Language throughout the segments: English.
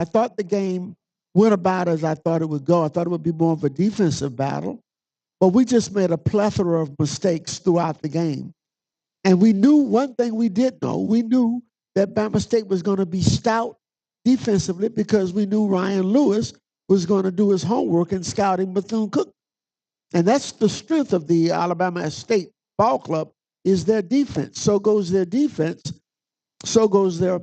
I thought the game went about as I thought it would go. I thought it would be more of a defensive battle, but we just made a plethora of mistakes throughout the game. And we knew one thing we did know. We knew that Bama State was going to be stout defensively because we knew Ryan Lewis was going to do his homework in scouting Bethune-Cookman. And that's the strength of the Alabama State Ball Club is their defense. So goes their defense. So goes their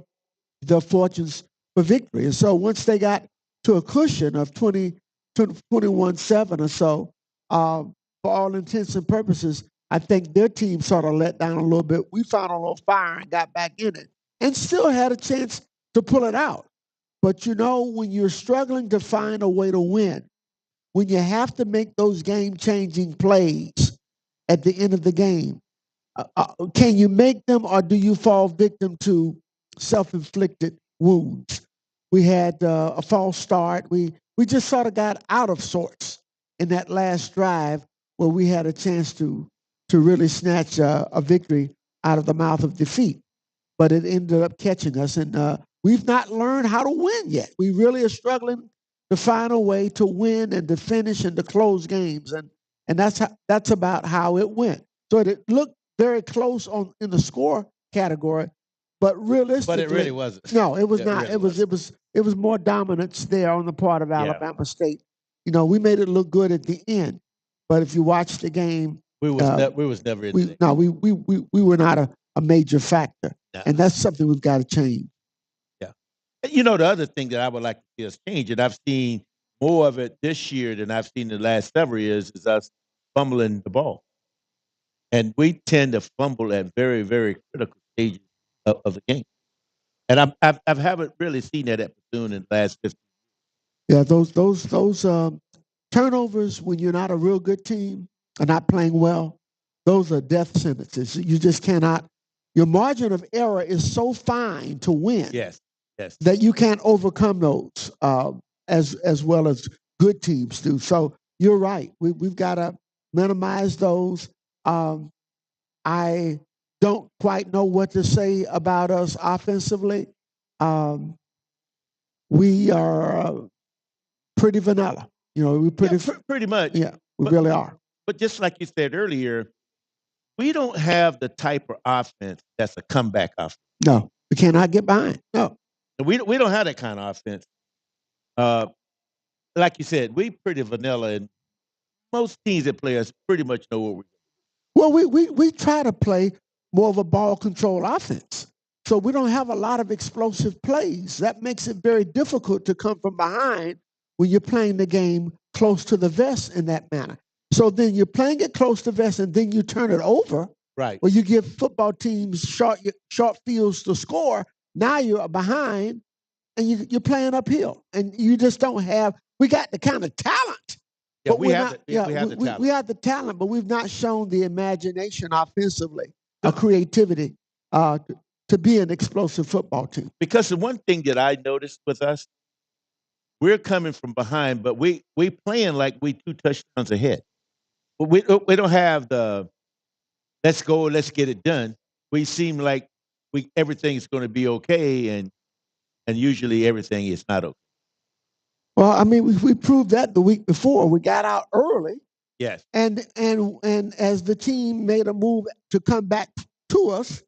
fortunes for victory. And so once they got to a cushion of 21-7 or so, for all intents and purposes, I think their team sort of let down a little bit. We found a little fire and got back in it and still had a chance to pull it out. But you know, when you're struggling to find a way to win, when you have to make those game-changing plays at the end of the game, can you make them or do you fall victim to self-inflicted wounds? We had a false start. We just sort of got out of sorts in that last drive where we had a chance to really snatch a victory out of the mouth of defeat. But it ended up catching us, and we've not learned how to win yet. We really are struggling to find a way to win and to finish and to close games, and that's about how it went. So it looked very close in the score category, but realistically, but it really wasn't. No, it was not. Really it was more dominance there on the part of Alabama State. You know, we made it look good at the end, but if you watch the game, we was never in it. No, we were not a major factor, and that's something we've got to change. Yeah, you know, the other thing that I would like to see us change, and I've seen more of it this year than I've seen the last several years, is us fumbling the ball. And we tend to fumble at very, very critical stages of the game. And I haven't really seen that at Bethune in the last 15 years. Yeah, those turnovers when you're not a real good team or not playing well, those are death sentences. You just cannot. Your margin of error is so fine to win. Yes. That you can't overcome those as well as good teams do. So you're right. We've got to minimize those. I don't quite know what to say about us offensively. We are pretty vanilla. You know, we're pretty much. Yeah, we really are. But just like you said earlier, we don't have the type of offense that's a comeback offense. No, we cannot get behind. No. We don't have that kind of offense. Like you said, we pretty vanilla, and most teams that play us pretty much know what we're doing. Well, we try to play more of a ball control offense. So we don't have a lot of explosive plays. That makes it very difficult to come from behind when you're playing the game close to the vest in that manner. So then you're playing it close to the vest and then you turn it over. Right. Or you give football teams short fields to score. Now you're behind and you're playing uphill. And you just don't have – we got the kind of talent. Yeah, we have the talent. We have the talent, but we've not shown the imagination offensively or creativity to be an explosive football team. Because the one thing that I noticed with us, we're coming from behind, but we playing like we 2 touchdowns ahead. But we don't have the let's go, let's get it done. We seem like everything's going to be okay, and usually everything is not okay. Well, I mean, we proved that the week before. We got out early. Yes. And as the team made a move to come back to us,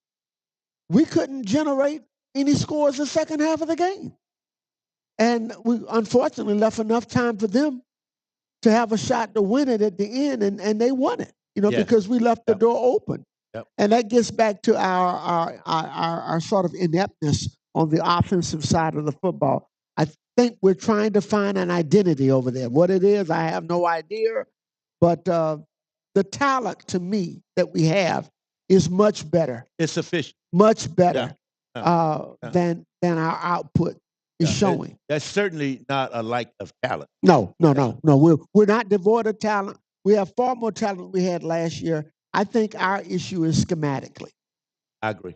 we couldn't generate any scores the second half of the game. And we unfortunately left enough time for them to have a shot to win it at the end, and they won it, you know, because we left the door open. Yep. And that gets back to our sort of ineptness on the offensive side of the football. I think we're trying to find an identity over there. What it is, I have no idea. But the talent, to me, that we have is much better. It's sufficient. Much better than our output is showing. That's certainly not a lack of talent. No. We're not devoid of talent. We have far more talent than we had last year. I think our issue is schematically. I agree.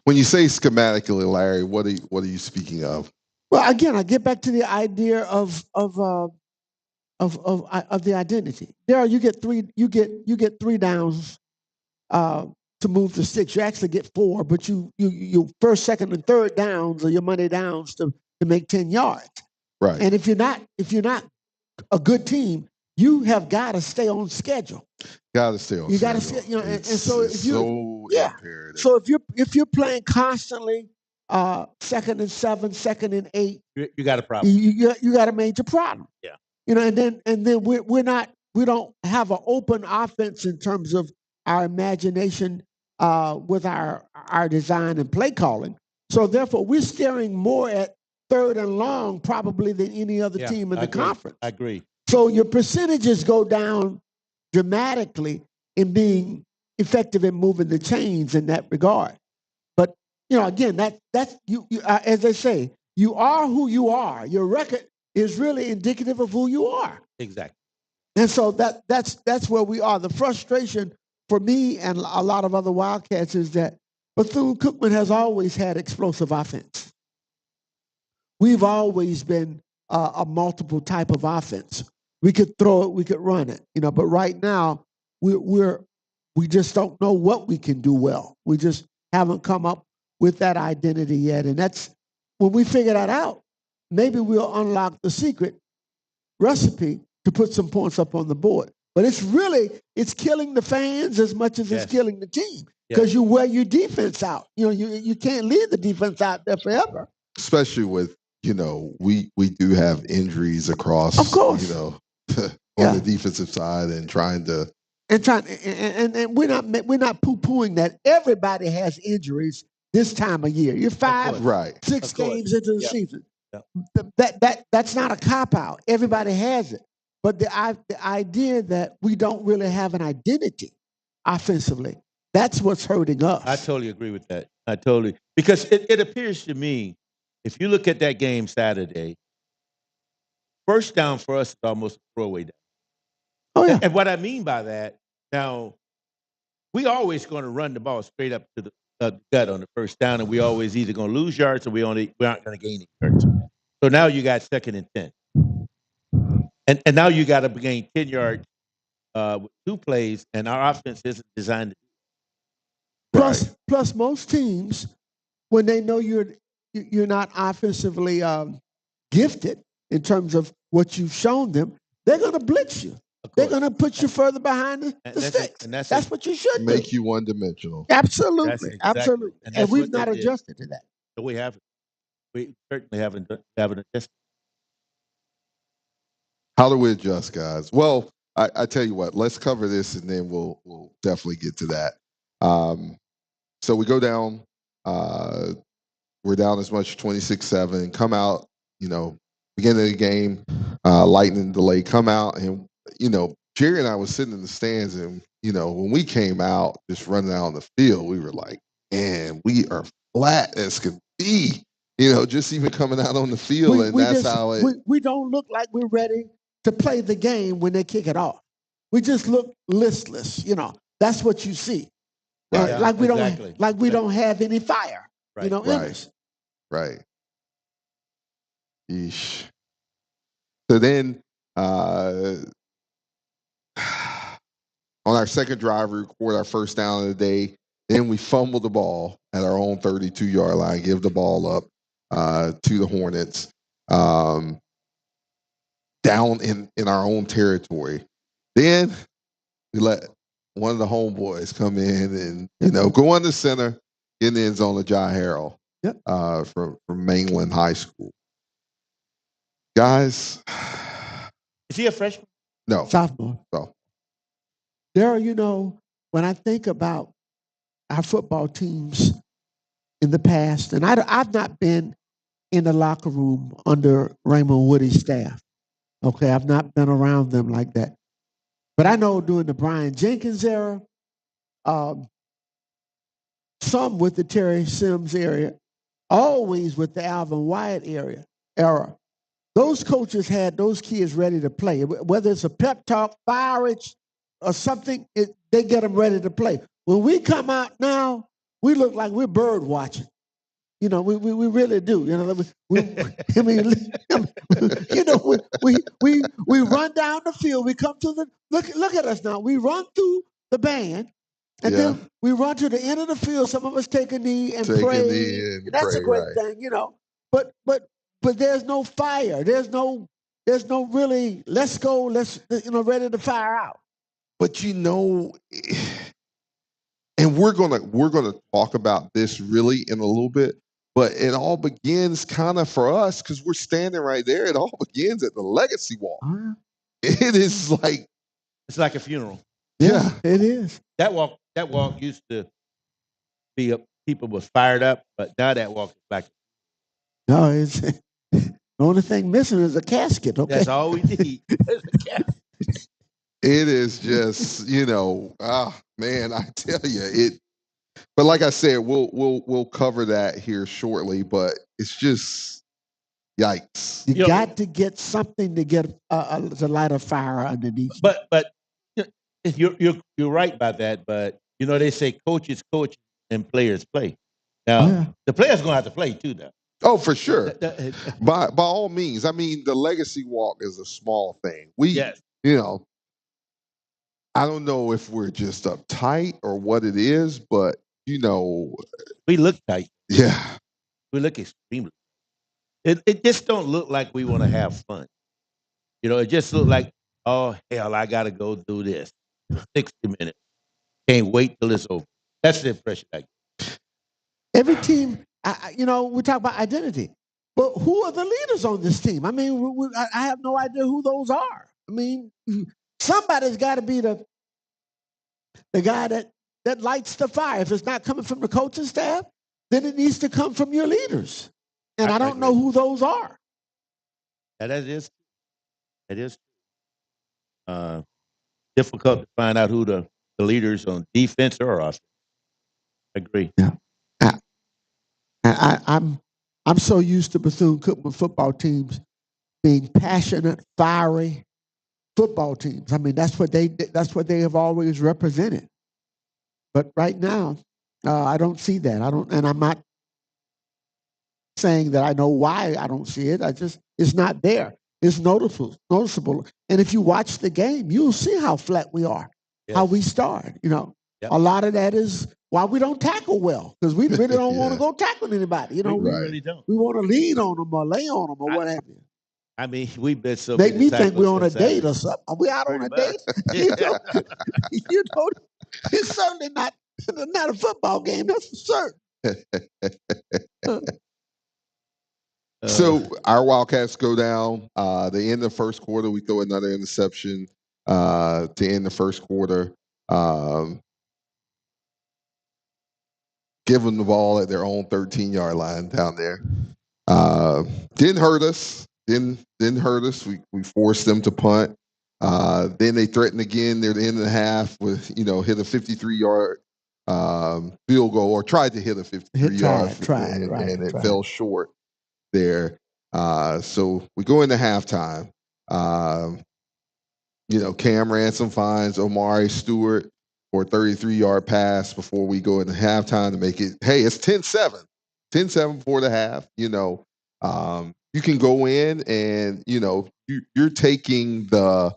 When you say schematically, Larry, what are you speaking of? Well, again, I get back to the idea of the identity. Daryl, you get 3 downs to move to 6. You actually get 4, but you first, second, and third downs are your money downs to to make 10 yards. Right. And if you're not a good team, you have got to stay on schedule. Got to stay on You schedule. got to stay, you know, and so if you imperative. so if you're playing constantly 2nd and 7, 2nd and 8, you got a problem. You got a major problem. Yeah. You know, and then we don't have an open offense in terms of our imagination with our design and play calling. So therefore, we're staring more at 3rd and long probably than any other team in the conference. I agree. So your percentages go down dramatically in being effective in moving the chains in that regard. But you know, again, that's you as they say, you are who you are. Your record is really indicative of who you are. Exactly. And so that's where we are. The frustration for me and a lot of other Wildcats is that Bethune-Cookman has always had explosive offense. We've always been a multiple type of offense. We could throw it, we could run it, you know. But right now, we just don't know what we can do well. We just haven't come up with that identity yet. And that's when we figure that out, maybe we'll unlock the secret recipe to put some points up on the board. But it's killing the fans as much as it's killing the team because you wear your defense out. You know, you can't leave the defense out there forever. Especially with, you know, we do have injuries across, of course, you know, on the defensive side and and we're not poo-pooing that. Everybody has injuries this time of year. You're 6 games into the season. That's not a cop-out. Everybody has it. But the idea that we don't really have an identity offensively, that's what's hurting us. I totally agree with that. Because it appears to me, if you look at that game Saturday, first down for us is almost a throwaway down. Oh, yeah. And what I mean by that, now, we always going to run the ball straight up to the gut on the first down, and we always either going to lose yards or we aren't going to gain any yards. So now you got 2nd and 10. And now you got to gain 10 yards with 2 plays, and our offense isn't designed to do that. Plus, most teams, when they know you're not offensively gifted in terms of what you've shown them, they're going to blitz you. They're going to put you further behind the sticks. And that's what you should make you one-dimensional. Absolutely. Absolutely. And we've not adjusted to that. So we haven't. We certainly haven't adjusted. How do we adjust, guys? Well, I tell you what, let's cover this and then we'll definitely get to that. So we go down. We're down as much 26-7. Come out, you know, beginning of the game, lightning delay, come out. And, you know, Jerry and I was sitting in the stands and, you know, when we came out, just running out on the field, we were like, man, we are flat as can be, you know, just even coming out on the field. We don't look like we're ready to play the game when they kick it off. We just look listless, you know. That's what you see. Like we don't have any fire, you know, in us. Right. Yeesh. So then on our second drive, we record our first down of the day. Then we fumble the ball at our own 32-yard line, give the ball up to the Hornets. Down in our own territory. Then we let one of the homeboys come in and, you know, go in the center, get in the end zone of JarHead Ralph from Mainland High School. Guys. Is he a freshman? No. Sophomore. So. Daryl, you know, when I think about our football teams in the past, and I've not been in the locker room under Raymond Woody's staff. Okay, I've not been around them like that. But I know during the Brian Jenkins era, some with the Terry Sims era, always with the Alvin Wyatt era. Those coaches had those kids ready to play. Whether it's a pep talk, fireage, or something, they get them ready to play. When we come out now, we look like we're bird watching. You know, we really do. You know, we run down the field. We come to the look at us now. We run through the band, and then we run to the end of the field. Some of us take a knee and pray. That's a great thing, you know. But but there's no fire. There's no really, let's go, ready to fire out. But and we're gonna talk about this really in a little bit, but it all begins kind of for us because we're standing right there. It all begins at the legacy walk. It is like it's like a funeral. Yeah, it is. That walk used to be people was fired up, but now that walk is like no. It's the only thing missing is a casket. Okay, that's all we need. It is just man, I tell you it. But like I said, we'll cover that here shortly. But it's just yikes. You got to get something to get to light a fire underneath. But you're right about that. But they say coaches coach and players play. Now the players gonna have to play too. Now. Oh, for sure. By all means. I mean, the legacy walk is a small thing. I don't know if we're just uptight or what it is, but we look tight. Yeah, we look extremely. It just don't look like we want to have fun. It just look like, oh hell, I gotta go do this for 60 minutes. Can't wait till it's over. That's the impression I get. Every team, we talk about identity, but who are the leaders on this team? I mean, I have no idea who those are. I mean, somebody's got to be the guy that lights the fire. If it's not coming from the coaching staff, then it needs to come from your leaders. And I don't know who those are. That is difficult to find out who the leaders on defense or offense. I agree. Yeah. I'm so used to Bethune-Cookman football teams being passionate, fiery football teams. I mean, that's what they have always represented. But right now, I don't see that. And I'm not saying that I know why I don't see it. It's not there. It's noticeable. And if you watch the game, you'll see how flat we are, how we start. A lot of that is why we don't tackle well, because we really don't want to go tackle anybody. We really don't. We want to lean on them or lay on them or what have you. I mean, we've been so make me think we're on a date or something. Are we out on a date? It's certainly not a football game. That's for certain. So our Wildcats go down. They end the first quarter. We throw another interception to end the first quarter. Give them the ball at their own 13-yard line down there. Didn't hurt us. Didn't hurt us. We forced them to punt. Then they threatened again near the end of the half with hit a 53-yard field goal, or tried to hit a 53-yard, and it fell short there. So we go into halftime. Cam Ransom finds Omari Stewart for a 33-yard pass before we go into halftime to make it. Hey, it's 10-7. 10-7 before the half. You can go in and you're taking the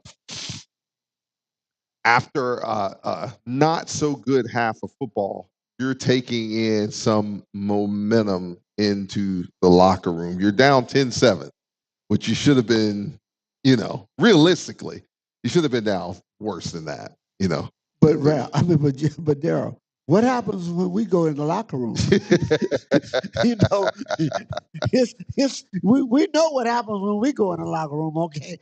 after a not so good half of football. You're taking in some momentum into the locker room. You're down 10-7, which you should have been. Realistically, you should have been down worse than that. But Daryl, what happens when we go in the locker room? We know what happens when we go in the locker room. Okay,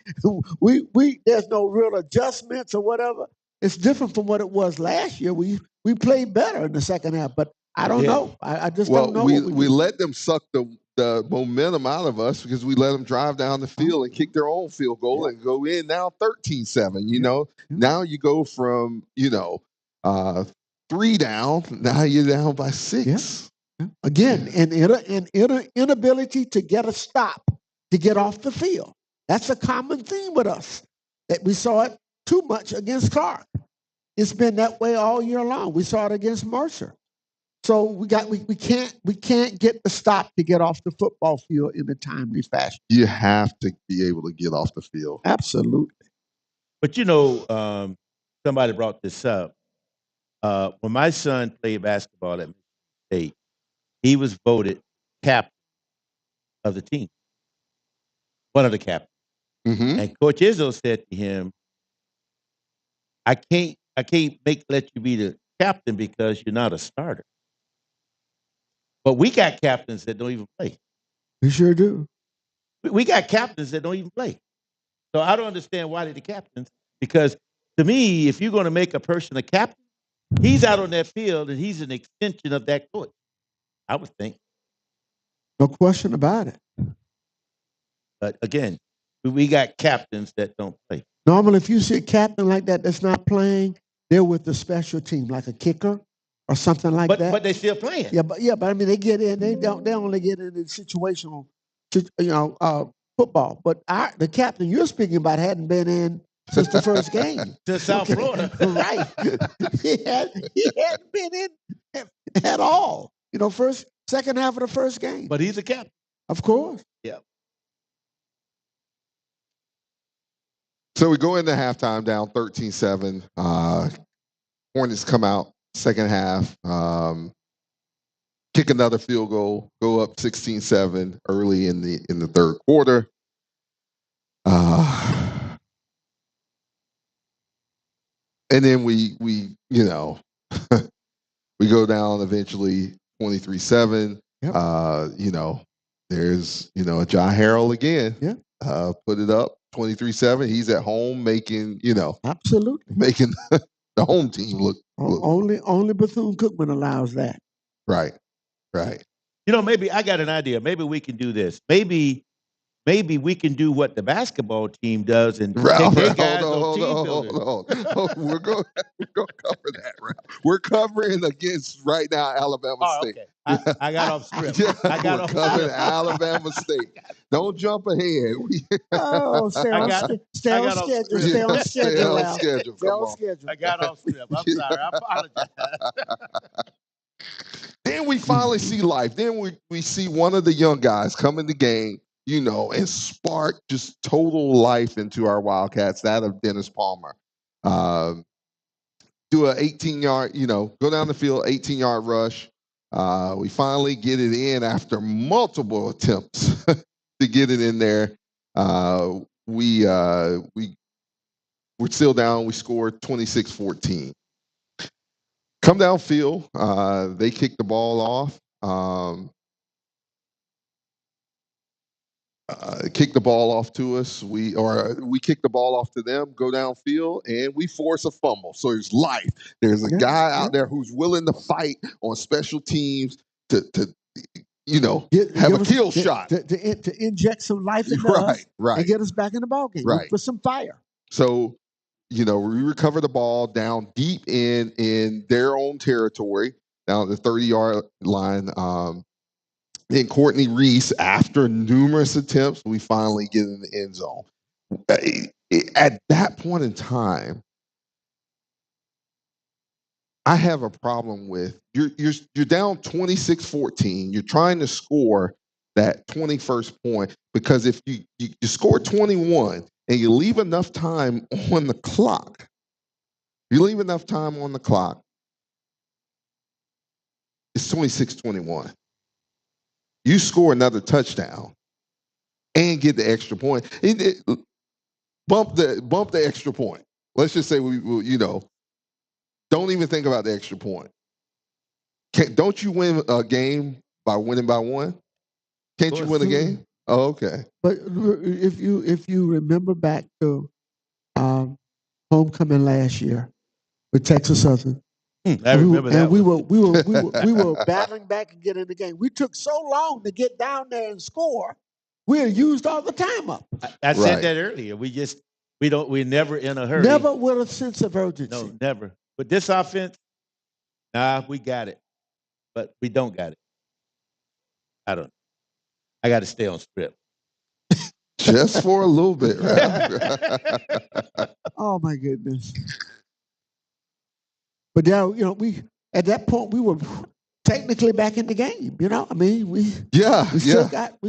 we there's no real adjustments or whatever. It's different from what it was last year. We played better in the second half, but I don't know. I just don't know. We let them suck the momentum out of us because we let them drive down the field and kick their own field goal and go in now 13-7. Now you go from 3 down. Now you're down by 6. Yeah. Again, an inability to get a stop, to get off the field. That's a common theme with us. That we saw it too much against Clark. It's been that way all year long. We saw it against Mercer. So we can't get the stop to get off the football field in a timely fashion. You have to be able to get off the field. Absolutely. But somebody brought this up. When my son played basketball at Michigan State, he was voted captain of the team. one of the captains. Mm-hmm. And Coach Izzo said to him, I can't let you be the captain because you're not a starter. But we got captains that don't even play. We sure do. We got captains that don't even play. So I don't understand why they're the captains. Because to me, if you're going to make a person a captain, he's out on that field and he's an extension of that coach, I would think. No question about it. But again, we got captains that don't play. Normally, if you see a captain like that that's not playing, they're with the special team, like a kicker or something like that. But they still playing. Yeah, but I mean, they get in. They only get in situational, football. But the captain you're speaking about hadn't been in since the first game. To South Florida, right? He hadn't been in at all. Second half of the first game. But he's a captain, of course. Yeah. So we go into halftime down 13-7. Hornets come out second half, kick another field goal, go up 16-7 early in the third quarter. And then we we go down eventually 23-7. Yep. There's a JarHead again. Yeah. Put it up 23-7. He's at home making absolutely making the home team look only Bethune-Cookman allows that. Right. Maybe I got an idea. Maybe we can do this. Maybe we can do what the basketball team does and take their guys on team building. Hold on. We're going to cover that. Right? We're covering against right now Alabama State. Okay. I got off script. We're covering Alabama State. Don't jump ahead. Stay on schedule. Stay on schedule. I got off script. I'm sorry. I apologize. Then we finally see life. Then we see one of the young guys come in the game, and spark just total life into our Wildcats, that of Dennis Palmer. Do an 18-yard, go down the field, 18-yard rush. We finally get it in after multiple attempts to get it in there. We're still down. We scored 26-14. Come downfield. They kick the ball off. Kick the ball off to us. We kick the ball off to them, go downfield, and we force a fumble. So there's life. There's a guy out there who's willing to fight on special teams to have a kill shot. To inject some life into us and get us back in the ballgame with some fire. So, we recover the ball down deep in their own territory, down the 30-yard line. Then Courtney Reese, after numerous attempts, we finally get in the end zone. At that point in time, I have a problem with you're down 26-14. You're trying to score that 21st point, because if you score 21 and you leave enough time on the clock, it's 26-21. You score another touchdown and get the extra point. Bump the extra point. Let's just say we don't even think about the extra point. Don't you win a game by winning by one? Can't you win a game? Oh, okay. But if you remember back to homecoming last year with Texas Southern. I remember that. And we were battling back and get in the game. We took so long to get down there and score. We had used all the time up. I said that earlier. We're never in a hurry. Never with a sense of urgency. No, never. But this offense, we got it. But we don't got it. I got to stay on script. Just for a little bit, right? Oh my goodness. But now, we at that point we were technically back in the game. We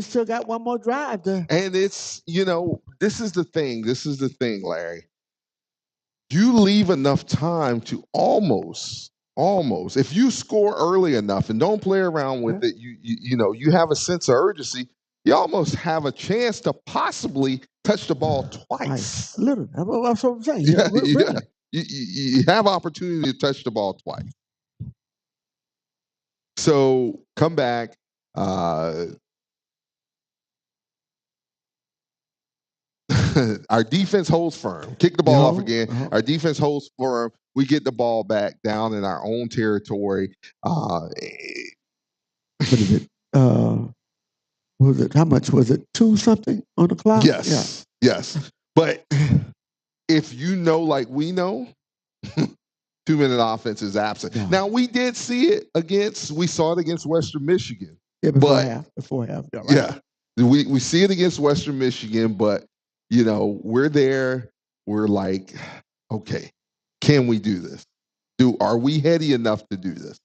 still got one more drive to. And it's this is the thing, Larry. You leave enough time to almost if you score early enough and don't play around with it, you have a sense of urgency. you almost have a chance to possibly touch the ball twice. Literally. That's what I'm saying. Yeah, Really. You have opportunity to touch the ball twice. So come back. Our defense holds firm. Kick the ball off again. Our defense holds firm. We get the ball back down in our own territory. What is it? Was it, how much was it? 2 something on the clock? Yes. Yeah. Yes. But if you know, like we know, 2-minute offense is absent. Yeah. Now we did see it we saw it against Western Michigan. Yeah, before half. Yeah, right. Yeah. We see it against Western Michigan, but we're there. We're like, okay, can we do this? Are we heady enough to do this?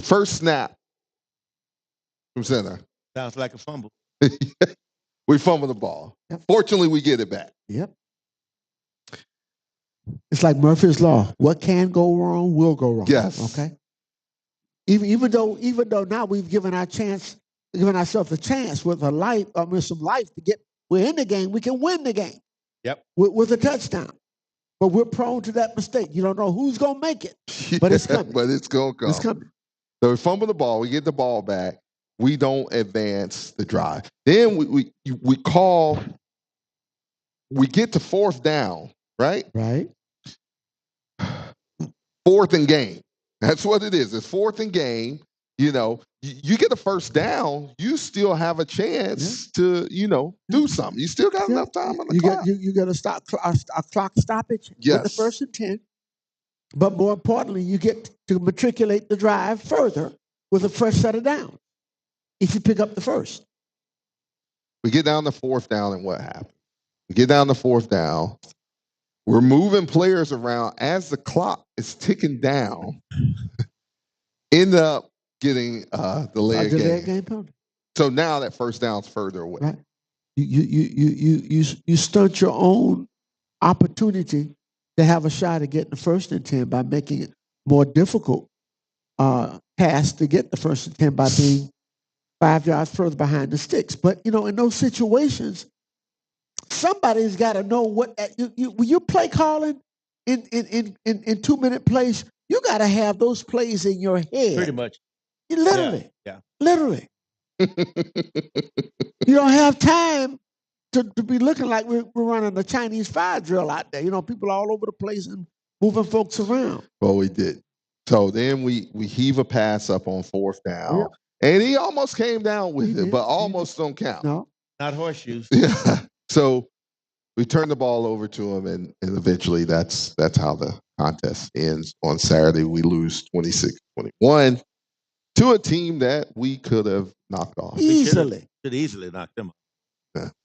First snap from center. Sounds like a fumble. We fumble the ball. Yep. Fortunately, we get it back. Yep. It's like Murphy's Law. What can go wrong will go wrong. Yes. Okay. Even though now we've given ourselves a chance with some life to get. We're in the game. We can win the game. Yep. With a touchdown, but we're prone to that mistake. You don't know who's gonna make it, but it's coming. But it's gonna come. It's coming. So we fumble the ball. We get the ball back. We don't advance the drive. Then we call. We get to 4th down. Right. Right. 4th and game. That's what it is. It's 4th and game. You get a first down, you still have a chance to, do something. You still got enough time on the clock. You get a clock stoppage with the 1st and 10. But more importantly, you get to matriculate the drive further with a fresh set of downs if you pick up the first. We get down to 4th down, and what happens? We get down to 4th down. We're moving players around as the clock is ticking down. End up getting delay game penalty. So now that first down's further away. Right. You stunt your own opportunity to have a shot at getting the 1st and 10 by making it more difficult pass to get the 1st and 10 by being 5 yards further behind the sticks. But in those situations, somebody's got to know what when you're play calling in 2-minute plays. You got to have those plays in your head. Pretty much. Literally. Yeah. Literally. You don't have time to be looking like we're running a Chinese fire drill out there. People all over the place and moving folks around. Well, we did. So then we heave a pass up on 4th down. Yeah. And he almost came down with it, but almost don't count. No. Not horseshoes. Yeah. So we turn the ball over to him, and eventually that's how the contest ends on Saturday. We lose 26-21 to a team that we could have knocked off. Easily. Should easily knock them off.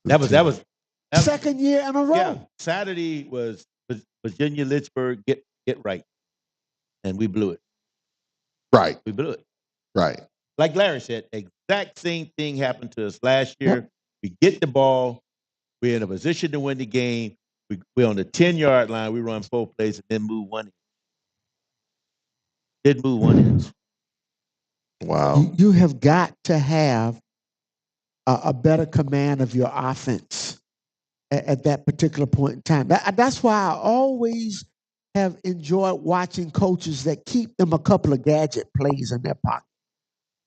Yeah, that was second year in a row. Yeah. Saturday was Virginia Lynchburg get right. And we blew it. Right. We blew it. Right. Like Larry said, exact same thing happened to us last year. Yep. We get the ball. We're in a position to win the game. We're on the 10-yard line. We run 4 plays and then move 1 inch. Did move 1 inch. Wow. You have got to have a better command of your offense at that particular point in time. That's why I always have enjoyed watching coaches that keep them a couple of gadget plays in their pocket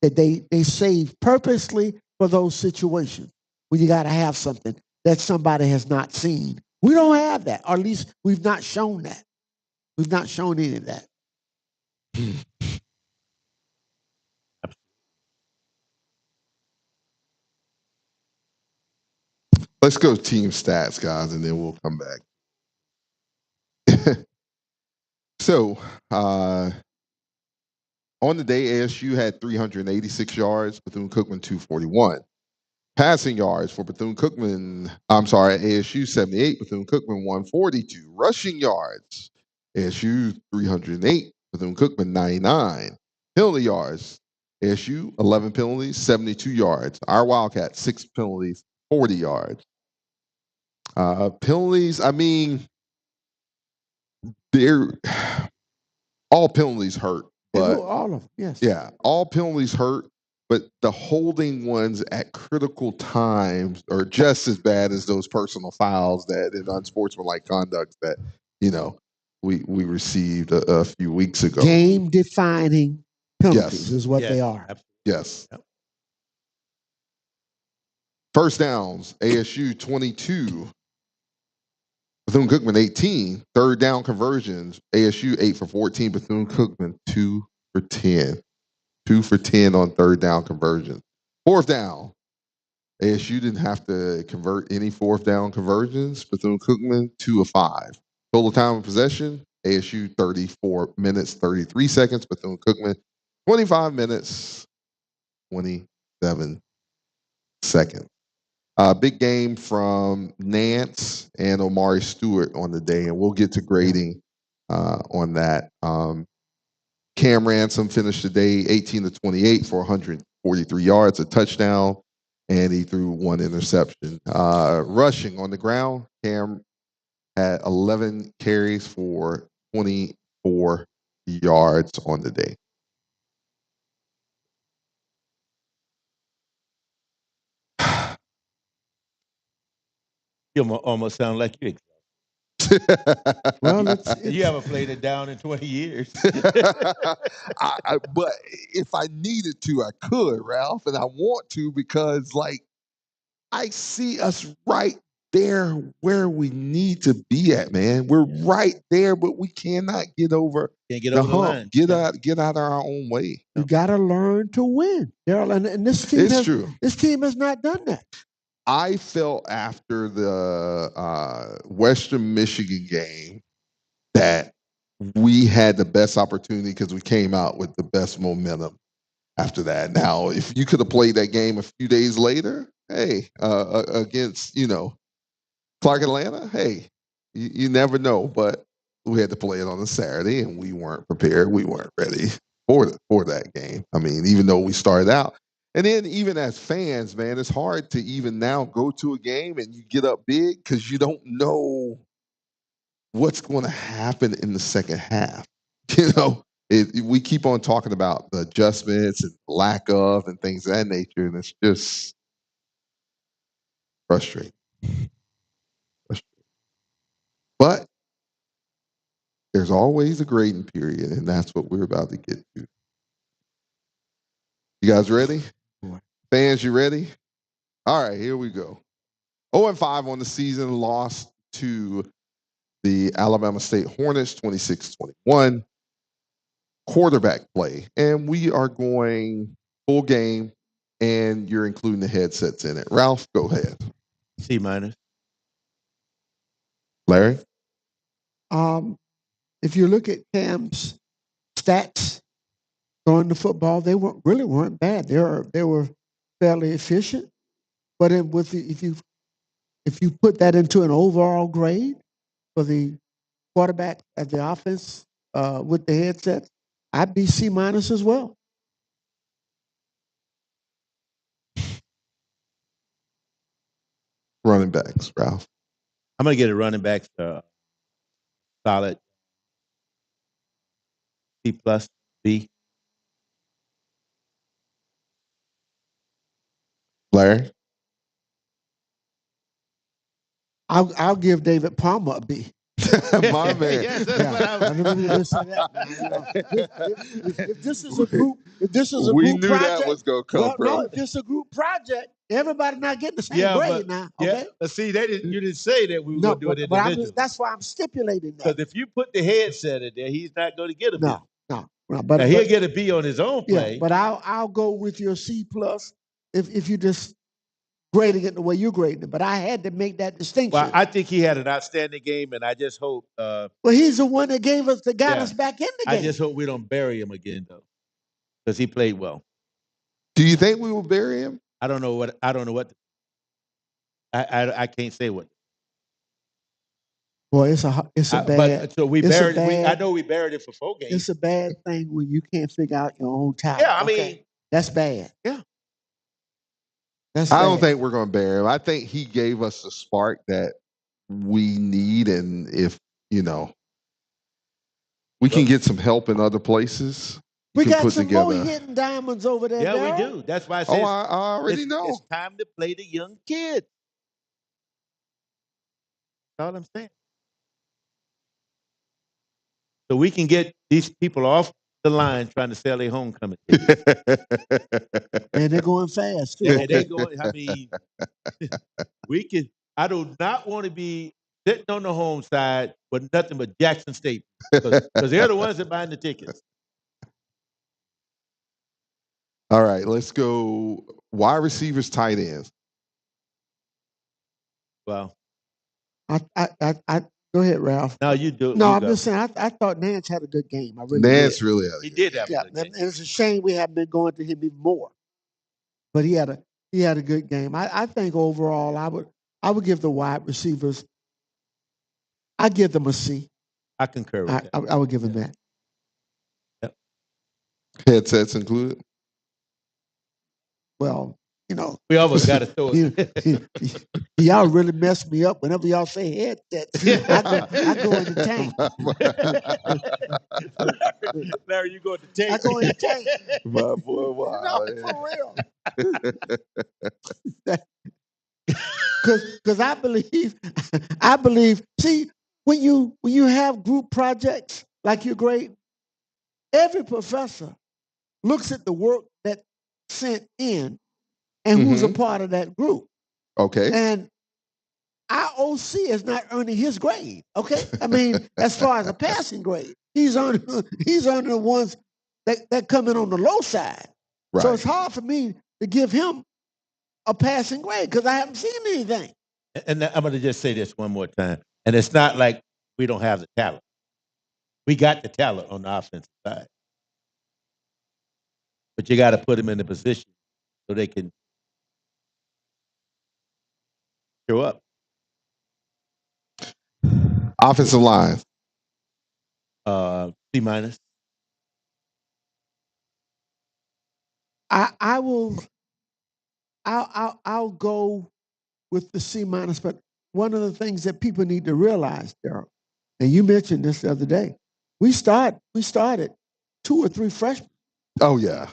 that they save purposely for those situations when you got to have something that somebody has not seen. We don't have that, or at least we've not shown that. We've not shown any of that. Let's go team stats, guys, and then we'll come back. So, on the day, ASU had 386 yards, Bethune-Cookman 241. Passing yards for ASU 78, Bethune-Cookman 142. Rushing yards, ASU 308, Bethune-Cookman 99. Penalty yards, ASU 11 penalties, 72 yards. Our Wildcats 6 penalties, 40 yards. Penalties, I mean, all penalties hurt. But all of them, yes. Yeah, all penalties hurt. but the holding ones at critical times are just as bad as those personal fouls that in unsportsmanlike conduct that we received a few weeks ago. Game defining penalties is what they are. Yes. Yep. First downs, ASU 22. Bethune-Cookman 18. Third down conversions, ASU 8 for 14. Bethune-Cookman 2 for 10. 2 for 10 on third down conversions. Fourth down, ASU didn't have to convert any fourth down conversions. Bethune-Cookman 2 of 5. Total time of possession, ASU 34 minutes 33 seconds. Bethune-Cookman 25 minutes 27 seconds. Big game from Nance and Omari Stewart on the day, and we'll get to grading on that. Cam Ransom finished the day 18 to 28 for 143 yards, a touchdown, and he threw one interception. Rushing on the ground, Cam had 11 carries for 24 yards on the day. You almost sound like you. Well, you haven't played it down in 20 years. But if I needed to, I could, Ralph, and I want to because, I see us right there where we need to be at, man. We're right there, but we cannot get over Can't get the over hump. the line. Get out of our own way. You got to learn to win, Daryl, and this team This team has not done that. I felt after the Western Michigan game that we had the best opportunity because we came out with the best momentum after that. Now, if you could have played that game a few days later, hey, against, Clark Atlanta, hey, you never know. But we had to play it on a Saturday, and we weren't prepared. We weren't ready for that game. I mean, even though we started out. And then even as fans, man, it's hard to even now go to a game and you get up big because you don't know what's going to happen in the second half. We keep on talking about the adjustments and lack of and things of that nature, and it's just frustrating. But there's always a grading period, and that's what we're about to get to. You guys ready? Fans, you ready? All right, here we go. 0-5 on the season, lost to the Alabama State Hornets 26-21. Quarterback play, and we are going full game, and you're including the headsets in it. Ralph, go ahead. C-. Larry? If you look at Cam's stats throwing the football, they weren't bad. They were fairly efficient. But if you put that into an overall grade for the quarterback at the offense with the headsets, I'd be C- as well. Running backs, Ralph. I'm going to get a running back solid C+, B. Larry? I'll give David Palmer a B. My man. Yes, that's what I was. If this is a group, we knew project, that was going to come. Well, no, if this is a group project, everybody not getting the same grade now. Okay. But see, you didn't say that we were going to do it individually. That's why I'm stipulating that. Because if you put the headset in there, he's not going to get a B. No. But he'll get a B on his own play. Yeah, but I'll go with your C+ if you just grading it the way you're grading it. But I had to make that distinction. Well, I think he had an outstanding game, and I just hope. Well, he's the one that got us back in the game. I just hope we don't bury him again, though, because he played well. Do you think we will bury him? I don't know what. I can't say what. Boy, it's a bad. But so we buried. I know we buried it for 4 games. It's a bad thing when you can't figure out your own talent. Yeah, I mean that's bad. Yeah, that's. I don't think we're going to bury him. I think he gave us the spark that we need, and if we can get some help in other places. We can got put some more together. hidden diamonds over there. Yeah, Daryl. we do. That's why I said I already know. it's time to play the young kids. That's all I'm saying. So we can get these people off the line trying to sell their homecoming tickets. And they're going fast too. Yeah, they're going. I mean, we can. I do not want to be sitting on the home side with nothing but Jackson State because they're the ones that buying the tickets. All right, let's go. Wide receivers, tight ends. Well, I go ahead, Ralph. now you do. No, you I'm go. just saying. I thought Nance had a good game. I really Nance did. really had He did have Yeah, a good game. and it's a shame we haven't been going to him even more. But he had a good game. I think overall, I would give the wide receivers. I give them a C. I concur with that. I would give them that. Headsets included. Well, you know, We almost got to throw it. y'all really mess me up whenever y'all say headsets. I go in the tank. Larry, you go to the tank. I go in the tank. My boy, wow. No, for real. Because I believe. See, when you have group projects like your grade, every professor looks at the work that's sent in and who's a part of that group. Okay. And our OC is not earning his grade. Okay, I mean, as far as a passing grade, he's earning the ones that come in on the low side. Right. So it's hard for me to give him a passing grade because I haven't seen anything. And I'm going to just say this one more time. And it's not like we don't have the talent. We got the talent on the offensive side. But you got to put them in a position so they can show up. Offensive line. C minus. I'll go with the C minus, but one of the things that people need to realize, Daryl, and you mentioned this the other day, we started 2 or 3 freshmen. Oh yeah,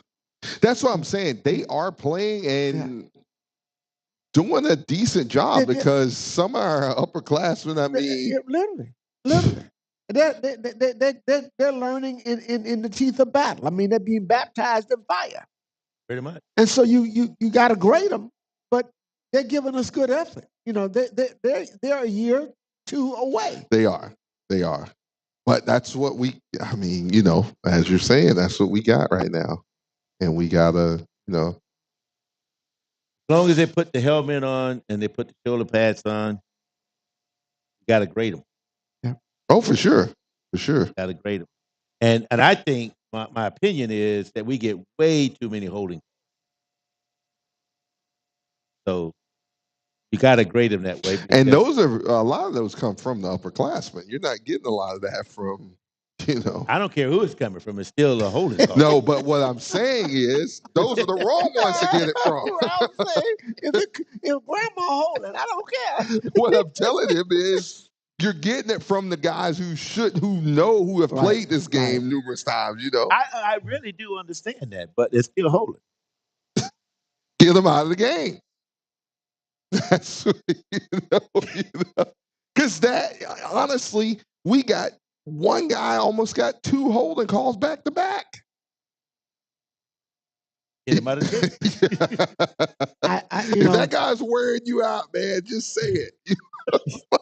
that's what I'm saying. They are playing and doing a decent job because some are upperclassmen. I mean, literally, they're learning in the teeth of battle. I mean, they're being baptized in fire. Pretty much. And so you got to grade them, but they're giving us good effort. You know, they're a year, 2 away. They are. But that's what I mean, you know, as you're saying, that's what we got right now. And we got to, you know. As long as they put the helmet on and they put the shoulder pads on, you got to grade them. Yeah. Oh, for sure. For sure. Got to grade them. And I think my opinion is that we get way too many holding. So you got to grade them that way. And those are a lot of those come from the upperclassmen. You're not getting a lot of that from, you know. I don't care who it's coming from. It's still a holding call. No, but what I'm saying is those are the wrong ones to get it from. I'm saying, if grandma holding, I don't care. What I'm telling him is you're getting it from the guys who have played this game numerous times, you know. I really do understand that, but it's still holding. Get them out of the game. That's what, you know. Because that, honestly, we got one guy almost got 2 holding calls back to back. Get him out of the game. If that guy's wearing you out, man, just say it.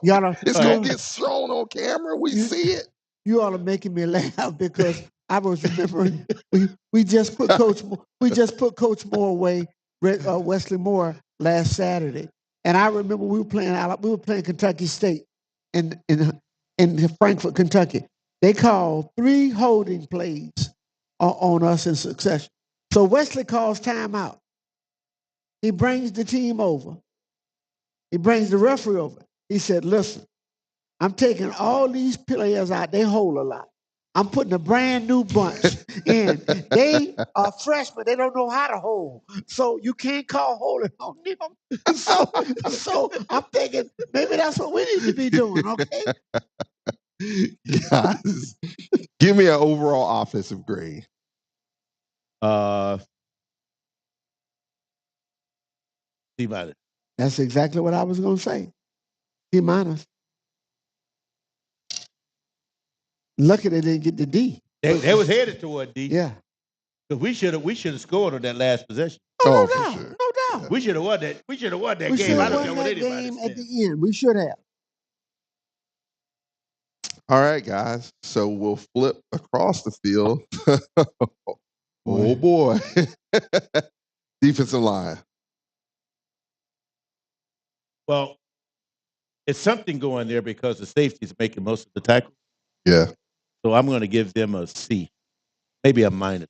It's going to get shown on camera. We see it. You all are making me laugh because I was remembering we just put Coach Moore away, Wesley Moore, last Saturday, and I remember we were playing Kentucky State in Frankfort, Kentucky. They called 3 holding plays on us in succession. So Wesley calls timeout. He brings the team over. He brings the referee over. He said, "Listen, I'm taking all these players out. They hold a lot. I'm putting a brand new bunch in. They are freshmen. They don't know how to hold. So you can't call holding on them." So I'm thinking maybe that's what we need to be doing, okay? Guys, give me an overall offensive grade. C minus. That's exactly what I was going to say. C minus. Lucky they didn't get the D. They was headed toward D. Yeah. Because we should have scored on that last possession. Oh, for no doubt. sure. No doubt. Yeah. We should have won that. We should have won that We game. should I have don't won care what that anybody game says. at the end. We should have. All right, guys. So we'll flip across the field. Oh boy. Defensive line. Well, it's something going there because the safety's making most of the tackles. Yeah. So I'm going to give them a C, maybe a minus.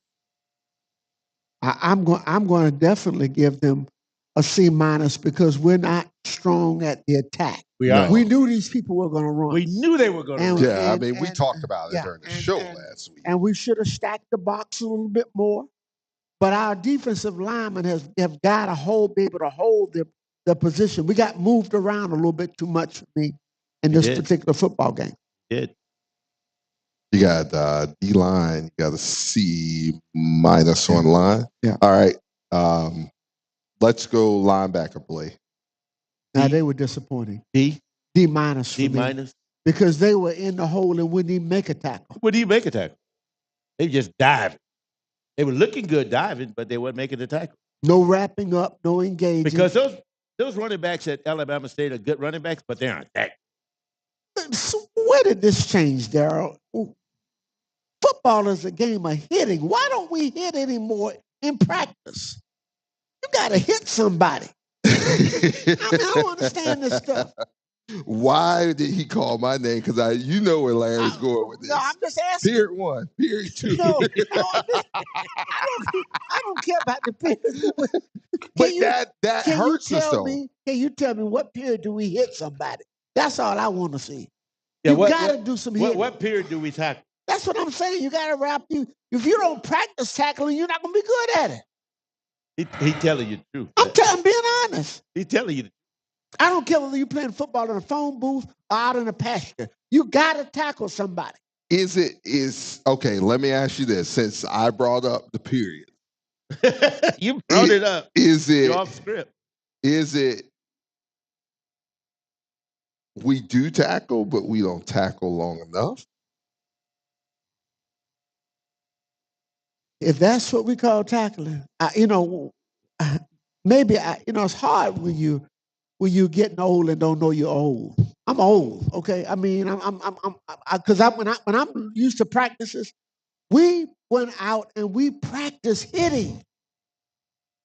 I'm going to definitely give them a C minus because we're not strong at the attack. We are. We knew these people were going to run. We knew they were going to run. Yeah, I mean, we talked about it during the show last week. And we should have stacked the box a little bit more. But our defensive linemen have got to be able to hold their position. We got moved around a little bit too much for me in this particular football game. Did. You got D-line. You got a C minus on line. Yeah. All right. Let's go linebacker play. Now, they were disappointing. D minus. D minus. Because they were in the hole and wouldn't even make a tackle. Wouldn't even make a tackle. They just dived. They were looking good diving, but they weren't making the tackle. No wrapping up, no engaging. Because those running backs at Alabama State are good running backs, but they aren't that. So where did this change, Daryl? Football is a game of hitting. Why don't we hit anymore in practice? You got to hit somebody. I don't understand this stuff. Why did he call my name? Because you know where Larry's going with this. No, I'm just asking. Period 1, period 2. No, I don't care about the period. But that hurts us, though. Can you tell me what period do we hit somebody? That's all I want to see. Yeah, you got to do some hitting. What period do we tackle? That's what I'm saying. You got to wrap you. If you don't practice tackling, you're not going to be good at it. He telling you the truth. I'm being honest. He telling you the truth. I don't care whether you're playing football in a phone booth or out in a pasture. You got to tackle somebody. Okay, let me ask you this, since I brought up the period. You brought it up. You're off script. Is it we do tackle, but we don't tackle long enough? If that's what we call tackling, maybe it's hard when you're getting old and don't know you're old. I'm old, okay. I mean, because when I'm used to practices, we went out and we practiced hitting,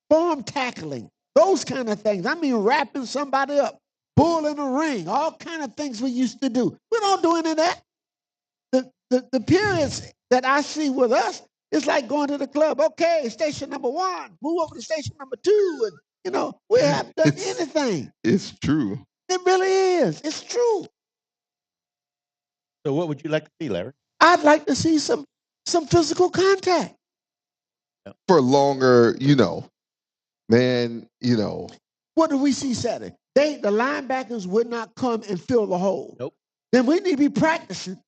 form tackling, those kind of things. I mean, wrapping somebody up, bull in the ring, all kind of things we used to do. We don't do any of that. The periods that I see with us, it's like going to the club. Okay, station number 1, move over to station number 2, and we haven't done anything. It's true. It really is. It's true. So what would you like to see, Larry? I'd like to see some physical contact. For longer, man, What do we see Saturday? The linebackers would not come and fill the hole. Nope. Then we need to be practicing.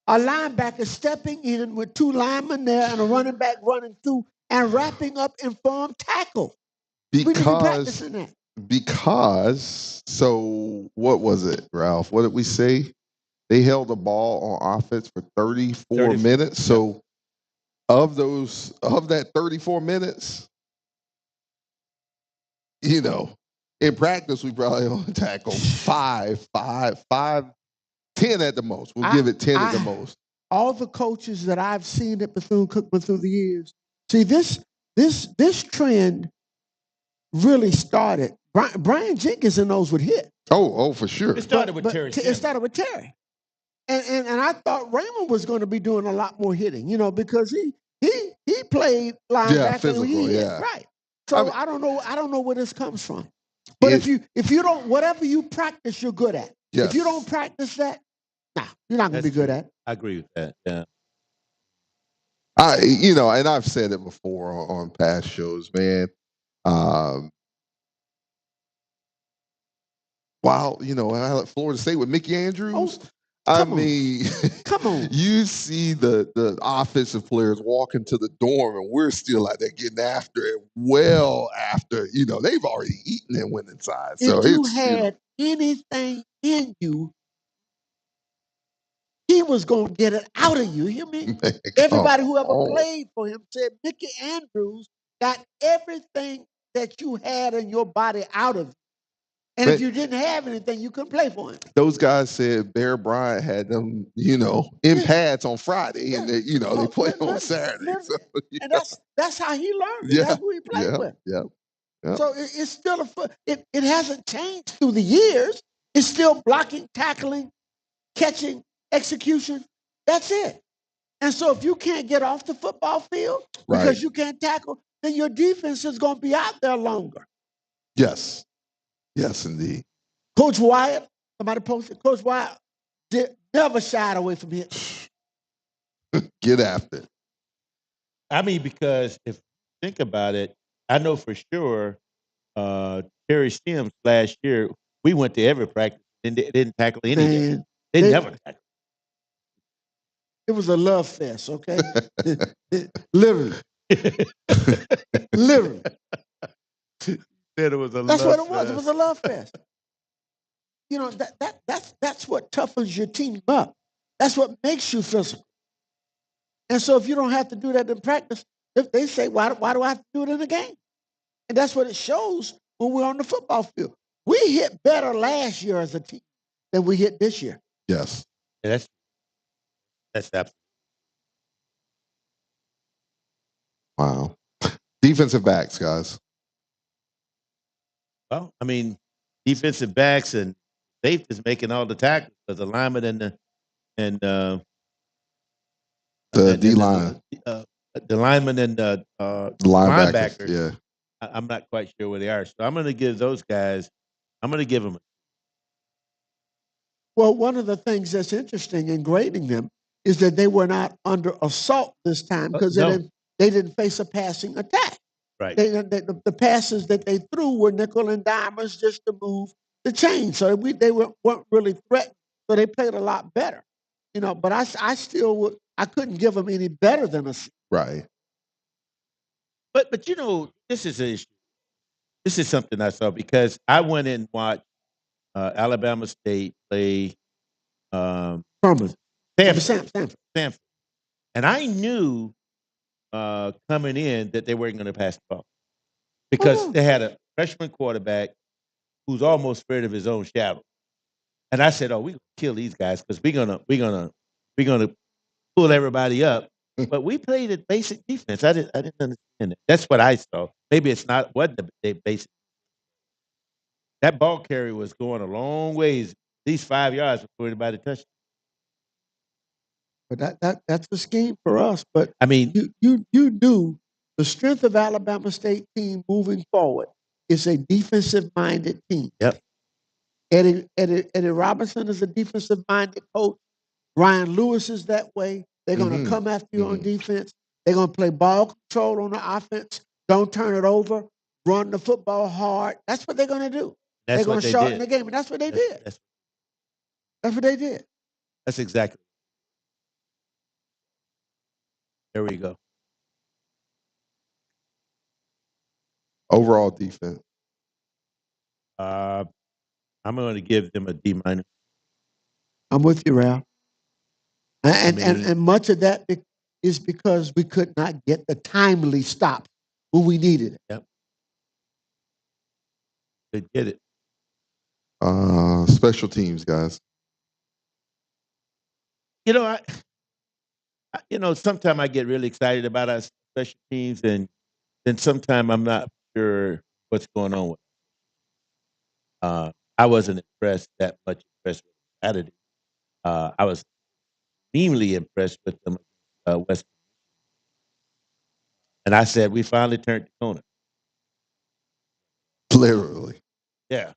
A linebacker stepping in with 2 linemen there and a running back running through and wrapping up in form tackle. We need to be practicing that. Because, so what was it, Ralph? What did we say? They held the ball on offense for 34 minutes. So of that 34 minutes, in practice, we probably only tackle 5, 10 at the most. We'll give it 10 at the most. All the coaches that I've seen at Bethune-Cookman through the years, see this trend really started. Brian Jenkinson knows what hit. Oh, for sure. It started with Terry. It started with Terry, and I thought Raymond was going to be doing a lot more hitting, because he played linebacker. Yeah, physical. Right. So I don't know where this comes from. But if you don't, whatever you practice, you're good at. Yes. If you don't practice that, you're not going to be good at. I agree with that. Yeah. And I've said it before on past shows, man. While I at Florida State with Mickey Andrews, I Come on. mean, Come on. you see the offensive players walk into the dorm, and we're still out there getting after it. Well, after they've already eaten and went inside. So If you it's had anything in you, he was going to get it out of you. You hear me? man, Everybody who come ever on. played for him said Mickey Andrews got everything that you had in your body out of you. And if Man, you didn't have anything, you couldn't play for him. those guys said Bear Bryant had them, in pads on Friday, and they play on Saturday. So, And that's how he learned it. yeah, That's who he played yeah, with. yeah, yeah. So it's still it hasn't changed through the years. It's still blocking, tackling, catching, execution. That's it. And so if you can't get off the football field Right. because you can't tackle, then your defense is going to be out there longer. Yes. Yes, indeed. Coach Wyatt, somebody posted, Coach Wyatt never shied away from it. Get after it. I mean, because if you think about it, I know for sure Terry Sims last year, we went to every practice and they didn't tackle any day. Man, They never tackled. it was a love fest, okay? Literally. Literally. Said it was a That's love what it was. It was a love fest. That's what toughens your team up. That's what makes you physical. And so if you don't have to do that in practice, if they say, why do I have to do it in the game? And that's what it shows when we're on the football field. We hit better last year as a team than we hit this year. Yes. Yeah, that's absolutely. Wow. Defensive backs, guys. Well, I mean, defensive backs and safeties making all the tackles because the linemen The D line, the linemen and the linebackers. linebackers. Yeah. I'm not quite sure where they are, so I'm going to give those guys. I'm going to give them. Well, one of the things that's interesting in grading them is that they were not under assault this time because No. they didn't face a passing attack. Right. The passes that they threw were nickel and dimers just to move the chain. So they weren't really threatened. So they played a lot better. But I still couldn't give them any better than a C. Right. But this is an issue. This is something I saw because I went and watched Alabama State play Stanford. Stanford. And I knew coming in that they weren't going to pass the ball because they had a freshman quarterback who's almost afraid of his own shadow. And I said, "Oh, we're gonna kill these guys because we're gonna pull everybody up." But we played at basic defense. I didn't understand it. That's what I saw. Maybe it's not what the basic. That ball carrier was going a long ways, at least 5 yards before anybody touched it. But that's the scheme for us. But I mean, you knew the strength of Alabama State team moving forward is a defensive-minded team. Yep. Eddie Robinson is a defensive-minded coach. Ryan Lewis is that way. They're going to come after you on defense. They're going to play ball control on the offense. Don't turn it over. Run the football hard. That's what they're going to do. They're going to shorten the game, and that's what they did. That's what they did. That's exactly. There we go. Overall defense. I'm going to give them a D minus. I'm with you, Ralph. And much of that is because we could not get the timely stop when we needed it. Yep. They did it. Special teams, guys. Sometimes I get really excited about our special teams, and then sometimes I'm not sure what's going on with I wasn't that much impressed with Saturday. I was extremely impressed with them, Wesley. And I said, we finally turned the corner. Literally. Yeah.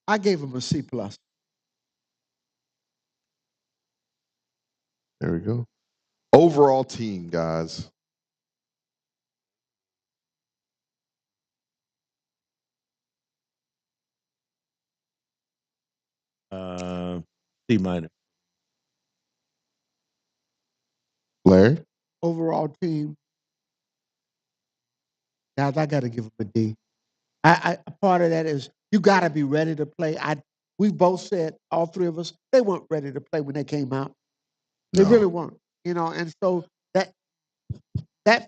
I gave him a C+. There we go. Overall team, guys. C minus. Larry? Overall team, guys, I got to give them a D. A part of that is you got to be ready to play. We both said, all three of us, they weren't ready to play when they came out. They really weren't, and so that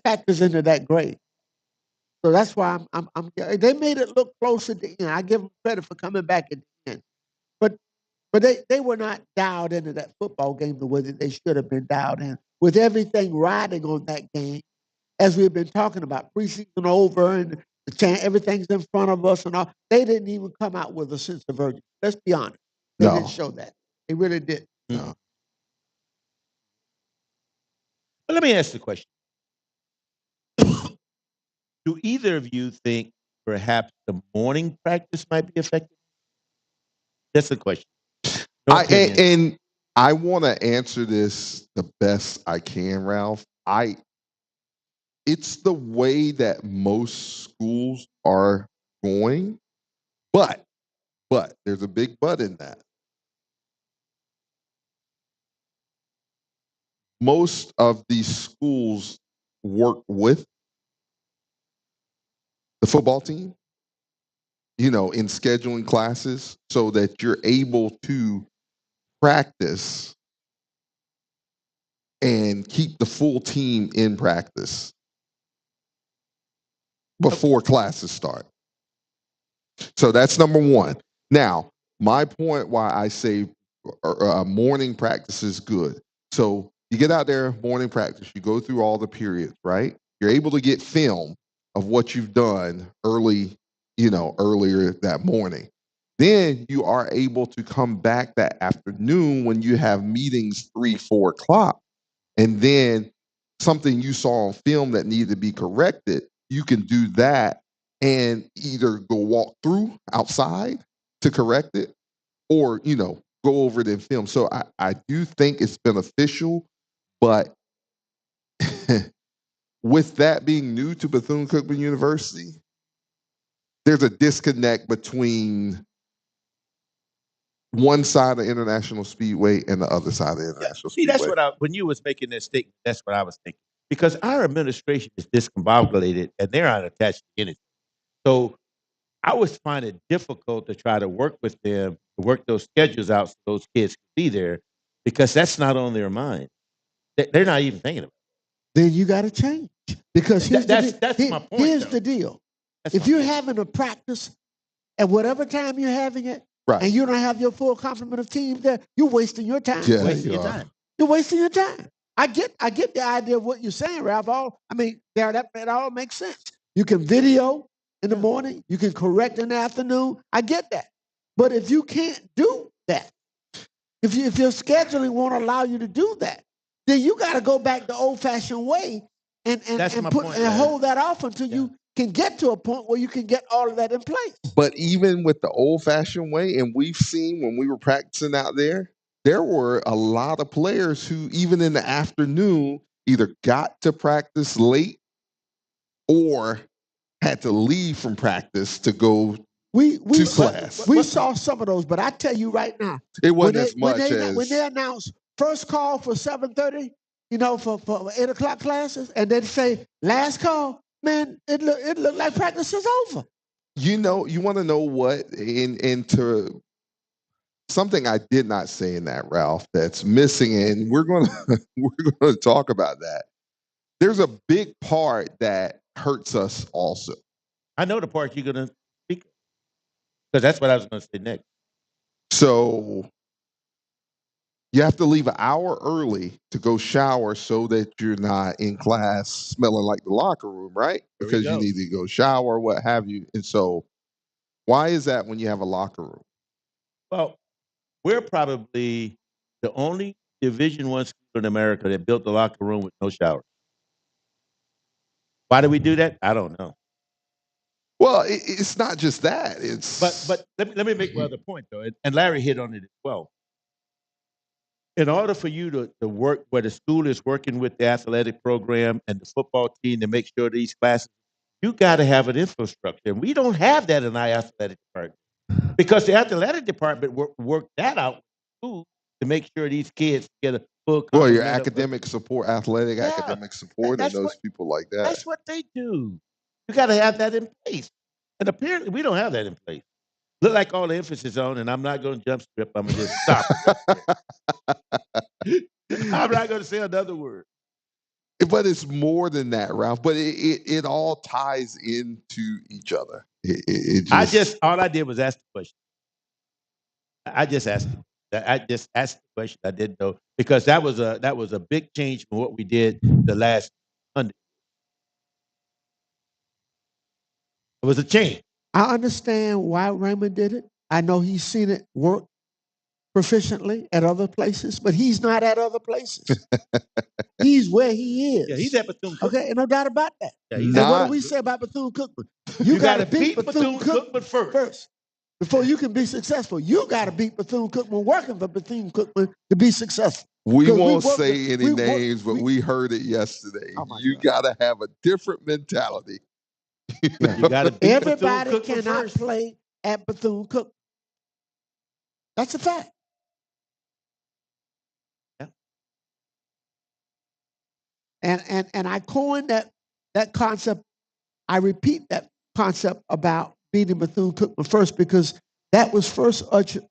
factors into that grade. So that's why they made it look close at the end. I give them credit for coming back at the end. But they were not dialed into that football game the way that they should have been dialed in. With everything riding on that game, as we've been talking about, preseason over and everything's in front of us and all, they didn't even come out with a sense of urgency. Let's be honest. They didn't show that. They really did. No. But let me ask the question. Do either of you think perhaps the morning practice might be effective? That's the question. And I want to answer this the best I can, Ralph. It's the way that most schools are going, but there's a big but in that. Most of these schools work with the football team, in scheduling classes so that you're able to practice and keep the full team in practice before classes start. So that's number one. Now, my point why I say morning practice is good. So you get out there, morning practice, you go through all the periods, right? You're able to get film of what you've done earlier that morning. Then you are able to come back that afternoon when you have meetings 3, 4 o'clock. And then something you saw on film that needed to be corrected, you can do that and either go walk through outside to correct it or, go over it in film. So I do think it's beneficial, but with that being new to Bethune-Cookman University, there's a disconnect between one side of International Speedway and the other side of International Speedway. See, that's when you was making that statement, that's what I was thinking. Because our administration is discombobulated and they're not attached to anything. So I was finding it difficult to try to work with them, to work those schedules out so those kids could be there, because that's not on their mind. They're not even thinking about it. Then you got to change. Because that's my point. Here's the deal. If you're having a practice at whatever time you're having it, right, and you don't have your full complement of teams there, you're wasting your time. Yeah, wasting your time. You're wasting your time. I get the idea of what you're saying, Ralph. That all makes sense. You can video in the morning, you can correct in the afternoon. I get that. But if you can't do that, if your scheduling won't allow you to do that, then you got to go back the old-fashioned way and hold that off until you can get to a point where you can get all of that in place. But even with the old-fashioned way, and we've seen when we were practicing out there were a lot of players who, even in the afternoon, either got to practice late or had to leave from practice to go to class. We saw some of those, but I tell you right now, it wasn't as much as when they announced first call for 7:30, for 8 o'clock classes, and then say last call, man, it looked like practice is over. You want to know what? Into something I did not say in that, Ralph, that's missing, and we're gonna talk about that. There's a big part that hurts us also. I know the part you're gonna speak, because that's what I was gonna say next. So you have to leave an hour early to go shower so that you're not in class smelling like the locker room, right? Because you need to go shower, what have you. And so why is that when you have a locker room? Well, we're probably the only Division I school in America that built the locker room with no shower. Why do we do that? I don't know. Well, it's not just that. But let me make one other point, though, and Larry hit on it as well. In order for you to work where the school is working with the athletic program and the football team to make sure these classes, you got to have an infrastructure. And we don't have that in our athletic department, because the athletic department worked that out with the school to make sure these kids get a full Well, your complement of- academic support, athletic Yeah, academic support, and that's those what- people like that. That's what they do. You got to have that in place. And apparently, we don't have that in place. Look like all the emphasis on, and I'm not going to jump strip. I'm going to just stop. I'm not going to say another word. But it's more than that, Ralph. But it all ties into each other. All I did was ask the question. I just asked it. I just asked the question. I didn't know because that was a big change from what we did the last 100. It was a change. I understand why Raymond did it. I know he's seen it work proficiently at other places, but he's not at other places. He's where he is. Yeah, he's at Bethune-Cookman. Okay, no doubt about that. Yeah, and what do we say about Bethune-Cookman? You got to beat Bethune-Cookman first. Before you can be successful, you got to beat Bethune-Cookman, working for Bethune-Cookman to be successful. We won't say any names, but we heard it yesterday. You got to have a different mentality. Yeah. You got to beat Everybody Bethune-Cookman cannot first. play at Bethune-Cookman. That's a fact. Yeah. And I coined that concept. I repeat that concept about beating Bethune-Cookman first because that was first uttered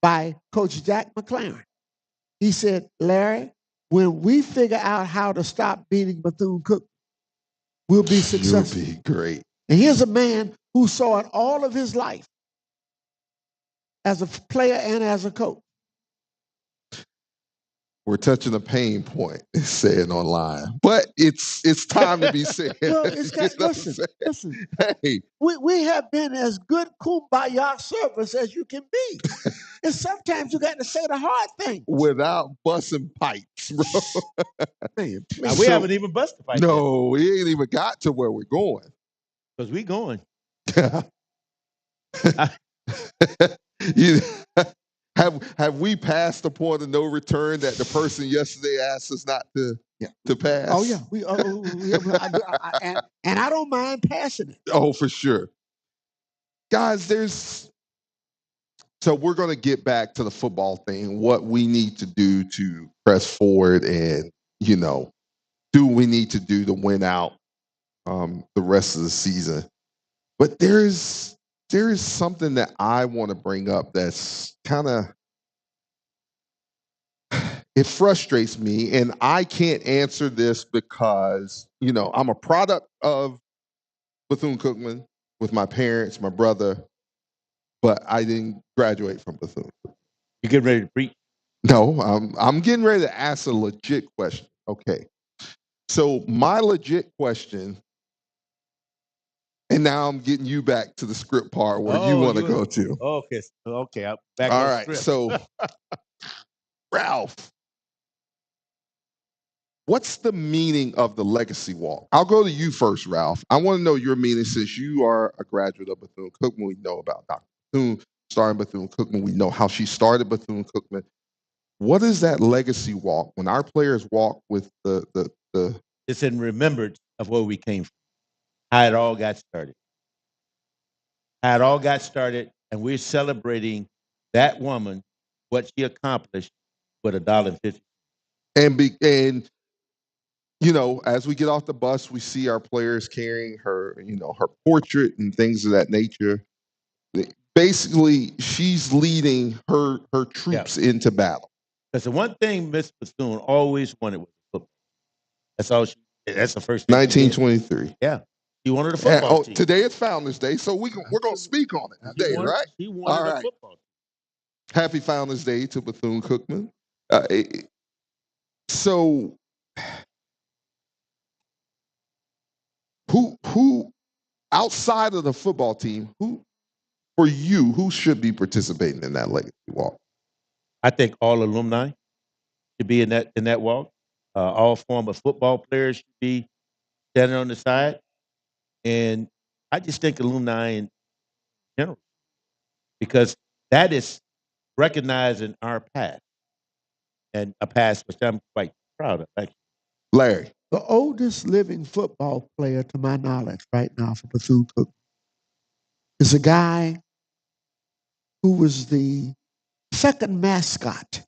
by Coach Jack McLaren. He said, "Larry, when we figure out how to stop beating Bethune-Cookman, we'll be successful." You'll be great. And here's a man who saw it all of his life as a player and as a coach. We're touching a pain point, it's saying online, but it's time to be said. Well, listen. Hey, we have been as good kumbaya service as you can be. And sometimes you got to say the hard thing without busting pipes, bro. Man, We haven't even busted pipe. No, we ain't even got to where we're going. Because we going. Have we passed the point of no return that the person yesterday asked us not to pass? Oh yeah, and I don't mind passing it. Oh, for sure, guys. So we're going to get back to the football thing. What we need to do to press forward, and do we need to do to win out the rest of the season? But there is something that I want to bring up that's kind of, it frustrates me, and I can't answer this because, I'm a product of Bethune-Cookman with my parents, my brother, but I didn't graduate from Bethune. You get ready to preach? No, I'm getting ready to ask a legit question. Okay. So my legit question, and now I'm getting you back to the script part where you want to go to. Okay. I'm back All on right. script. So, Ralph, what's the meaning of the legacy walk? I'll go to you first, Ralph. I want to know your meaning since you are a graduate of Bethune-Cookman. We know about Dr. Bethune starting Bethune-Cookman. We know how she started Bethune-Cookman. What is that legacy walk when our players walk with the It's in remembrance of where we came from, how it all got started. How it all got started, and we're celebrating that woman, what she accomplished with $1.50. And as we get off the bus, we see our players carrying her, her portrait and things of that nature. Basically, she's leading her troops into battle. Because the one thing Miss Bethune always wanted was football. That's the first thing. 1923. Yeah. She wanted a football team. Today is Founders Day, so we're going to speak on it today, right? She wanted a football team. Happy Founders Day to Bethune-Cookman. So, who outside of the football team, who should be participating in that legacy walk? I think all alumni should be in that walk. All former football players should be standing on the side, and I just think alumni in general, because that is recognizing our past, and a past which I'm quite proud of. Actually. Larry, the oldest living football player, to my knowledge, right now for Bethune-Cookman is a guy who was the second mascot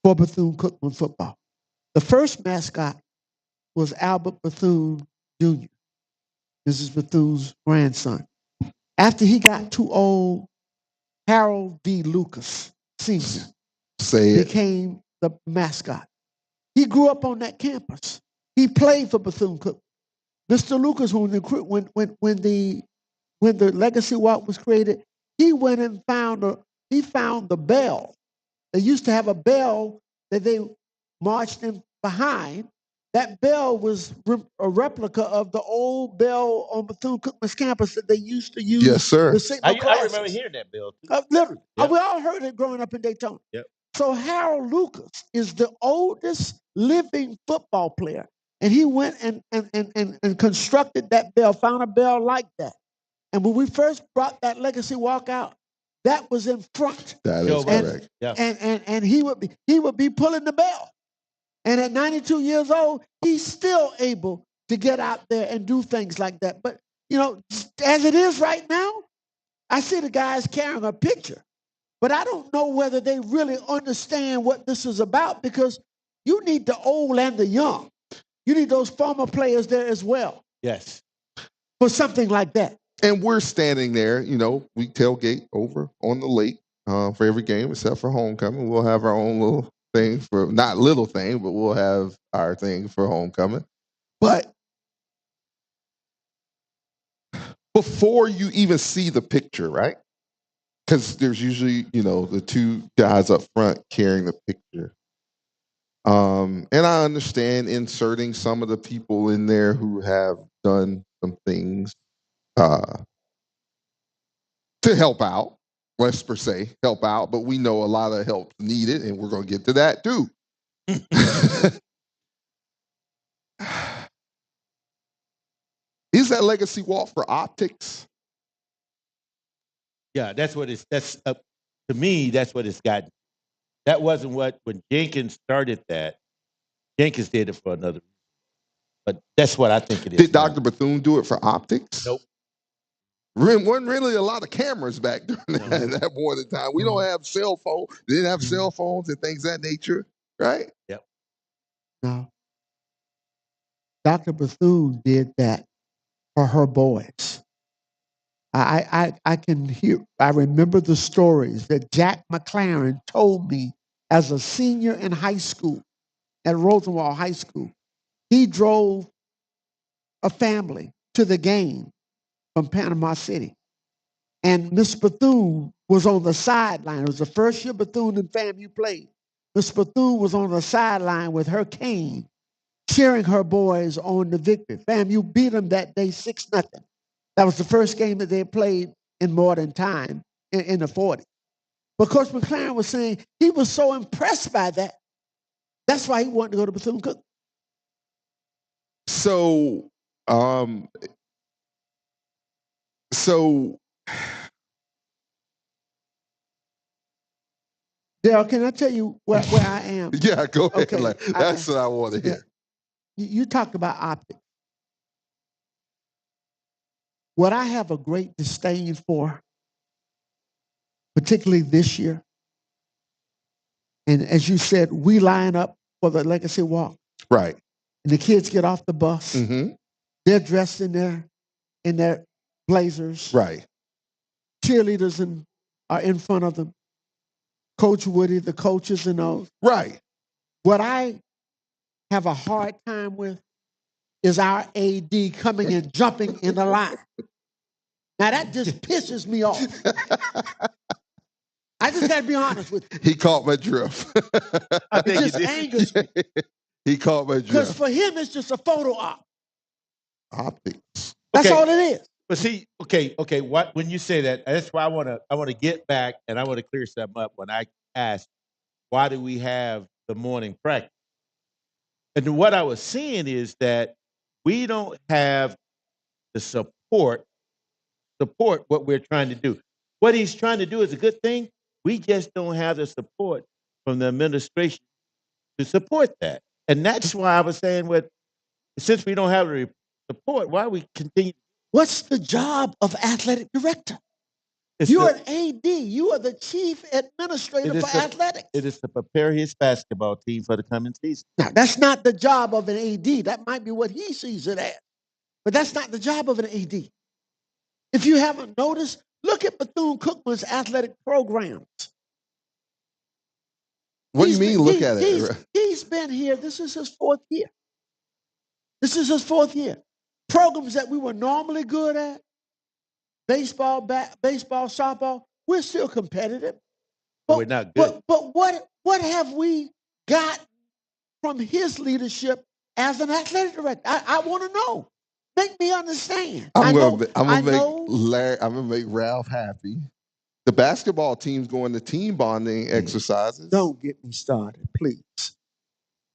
for Bethune-Cookman football. The first mascot was Albert Bethune Jr., Mrs. Bethune's grandson. After he got too old, Harold V. Lucas Sr. became the mascot. He grew up on that campus. He played for Bethune-Cookman. Mr. Lucas, when the Legacy Walk was created, he went and found the bell. They used to have a bell that they marched in behind. That bell was a replica of the old bell on Bethune-Cookman's campus that they used to use. Yes, sir. The signal I remember hearing that bell too. Literally. Yep. We all heard it growing up in Daytona. Yep. So Harold Lucas is the oldest living football player. And he went and constructed that bell, found a bell like that. And when we first brought that Legacy Walk out, that was in front. That is correct. Yeah. And he would be pulling the bell. And at 92 years old, he's still able to get out there and do things like that. But, you know, as it is right now, I see the guys carrying a picture. But I don't know whether they really understand what this is about, because you need the old and the young. You need those former players there as well. Yes. For something like that. And we're standing there, you know, we tailgate over on the lake for every game except for homecoming. We'll have our own little thing for, not little thing, but we'll have our thing for homecoming. But before you even see the picture, right? Because there's usually, you know, the two guys up front carrying the picture. And I understand inserting some of the people in there who have done some things to help out. Let's per se help out, but we know a lot of help needed, and we're going to get to that too. Is that Legacy Walk for optics? Yeah, that's what it's. To me, that's what it's gotten. That wasn't when Jenkins started that. Jenkins did it for another reason, but that's what I think it is. Did Dr. Bethune do it for optics? Nope. Wasn't really a lot of cameras back during that point in time. We don't have cell phones. They didn't have cell phones and things of that nature, right? Yep. No. Dr. Bethune did that for her boys. I can hear, I remember the stories that Jack McLaren told me as a senior in high school at Rosenwald High School. He drove a family to the game from Panama City. And Miss Bethune was on the sideline. It was the first year Bethune and FAMU played. Miss Bethune was on the sideline with her cane, cheering her boys on the victory. FAMU beat them that day 6-0. That was the first game that they played in modern time in the 40s. But Coach McLaren was saying he was so impressed by that. That's why he wanted to go to Bethune-Cookman. So, Daryl, can I tell you where I am? Yeah, go ahead. Okay. That's what I want to hear. You talked about optics. What I have a great disdain for, particularly this year, and as you said, we line up for the Legacy Walk. Right. And the kids get off the bus. Mm-hmm. They're dressed in their blazers. Right. Cheerleaders are in front of them. Coach Woody, the coaches and those. Right. What I have a hard time with is our AD coming and jumping in the line. Now that just pisses me off. I just got to be honest with you. He caught my drift. I think it just angers me. He caught my drift. Because for him, it's just a photo op. Optics. That's Okay. all it is. But see, okay. When you say that, that's why I want to get back and I want to clear something up. When I asked, why do we have the morning practice? And what I was seeing is that we don't have the support what we're trying to do. What he's trying to do is a good thing. We just don't have the support from the administration to support that. And that's why I was saying, since we don't have the support, why we continue. What's the job of athletic director? You're an AD. You are the chief administrator for athletics. It is to prepare his basketball team for the coming season. Now, that's not the job of an AD. That might be what he sees it as. But that's not the job of an AD. If you haven't noticed, look at Bethune-Cookman's athletic programs. What do you mean, look at it? He's been here. This is his 4th year. Programs that we were normally good at, baseball, softball, we're still competitive. But we're not good. But what have we got from his leadership as an athletic director? I want to know. Make me understand. I'm gonna make Ralph happy. The basketball team's going to team bonding exercises. Don't get me started, please.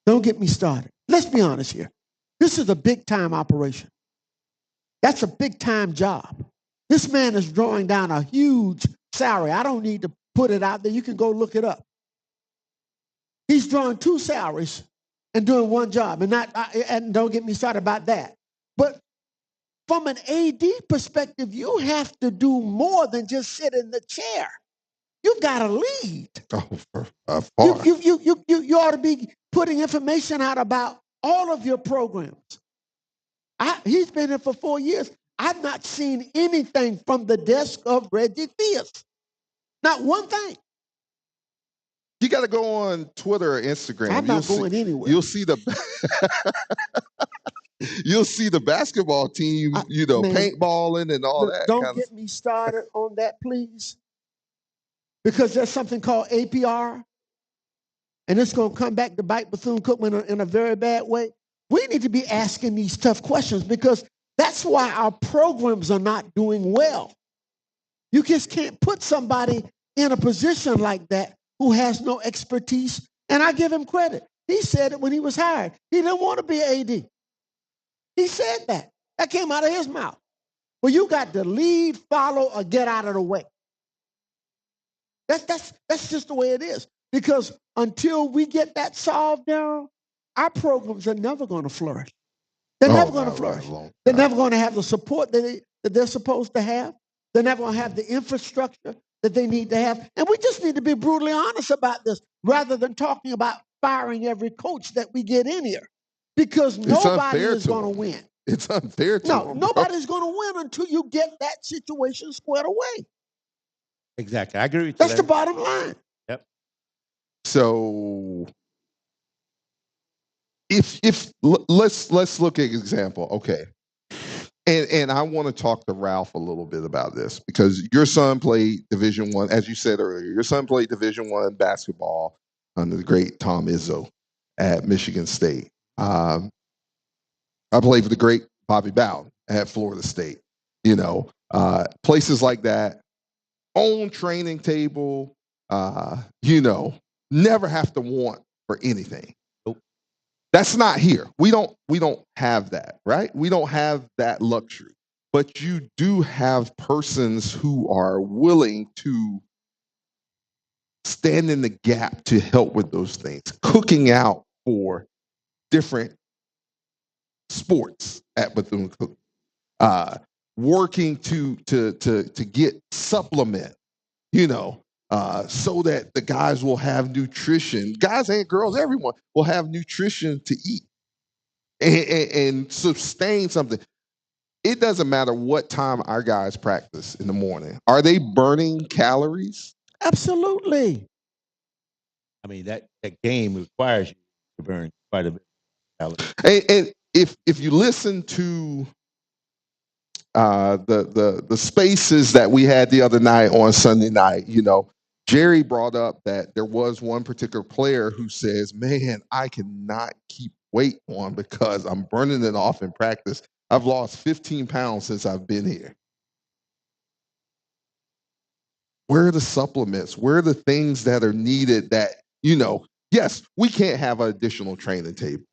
Don't get me started. Let's be honest here. This is a big time operation. That's a big time job. This man is drawing down a huge salary. I don't need to put it out there. You can go look it up. He's drawing 2 salaries and doing 1 job. And don't get me started about that. But from an AD perspective, you have to do more than just sit in the chair. You've got to lead. You ought to be putting information out about all of your programs. He's been here for 4 years. I've not seen anything from the desk of Reggie Theus. Not one thing. You got to go on Twitter or Instagram. I'm not going anywhere. You'll see the basketball team, paintballing and all that. Don't get me started on that, please. Because there's something called APR, and it's going to come back to bite Bethune-Cookman in a very bad way. We need to be asking these tough questions because that's why our programs are not doing well. You just can't put somebody in a position like that who has no expertise. And I give him credit. He said it when he was hired. He didn't want to be AD. He said that. That came out of his mouth. Well, you got to lead, follow, or get out of the way. That's just the way it is. Because until we get that solved, Daryl, our programs are never going to flourish. They're never going to flourish. They're never going to have the support that they're supposed to have. They're never going to have the infrastructure that they need to have. And we just need to be brutally honest about this rather than talking about firing every coach that we get in here. Because nobody is going to win. It's unfair to them. Nobody's going to win until you get that situation squared away. Exactly. I agree with you. That's the bottom line. Yep. So if let's look at an example. Okay. And I want to talk to Ralph a little bit about this because your son played Division I, as you said earlier. Your son played Division I basketball under the great Tom Izzo at Michigan State. I played for the great Bobby Bowden at Florida State. Places like that, own training table, never have to want for anything. Nope. That's not here. We don't have that, right? We don't have that luxury. But you do have persons who are willing to stand in the gap to help with those things, cooking out for different sports at Bethune-Cookman, working to get supplement, so that the guys will have nutrition. Guys and girls, everyone will have nutrition to eat and sustain something. It doesn't matter what time our guys practice in the morning. Are they burning calories? Absolutely. I mean, that game requires you to burn quite a bit of calories. And if you listen to the spaces that we had the other night on Sunday night, Jerry brought up that there was one particular player who says, man, I cannot keep weight on because I'm burning it off in practice. I've lost 15 pounds since I've been here. Where are the supplements? Where are the things that are needed that, yes, we can't have an additional training table.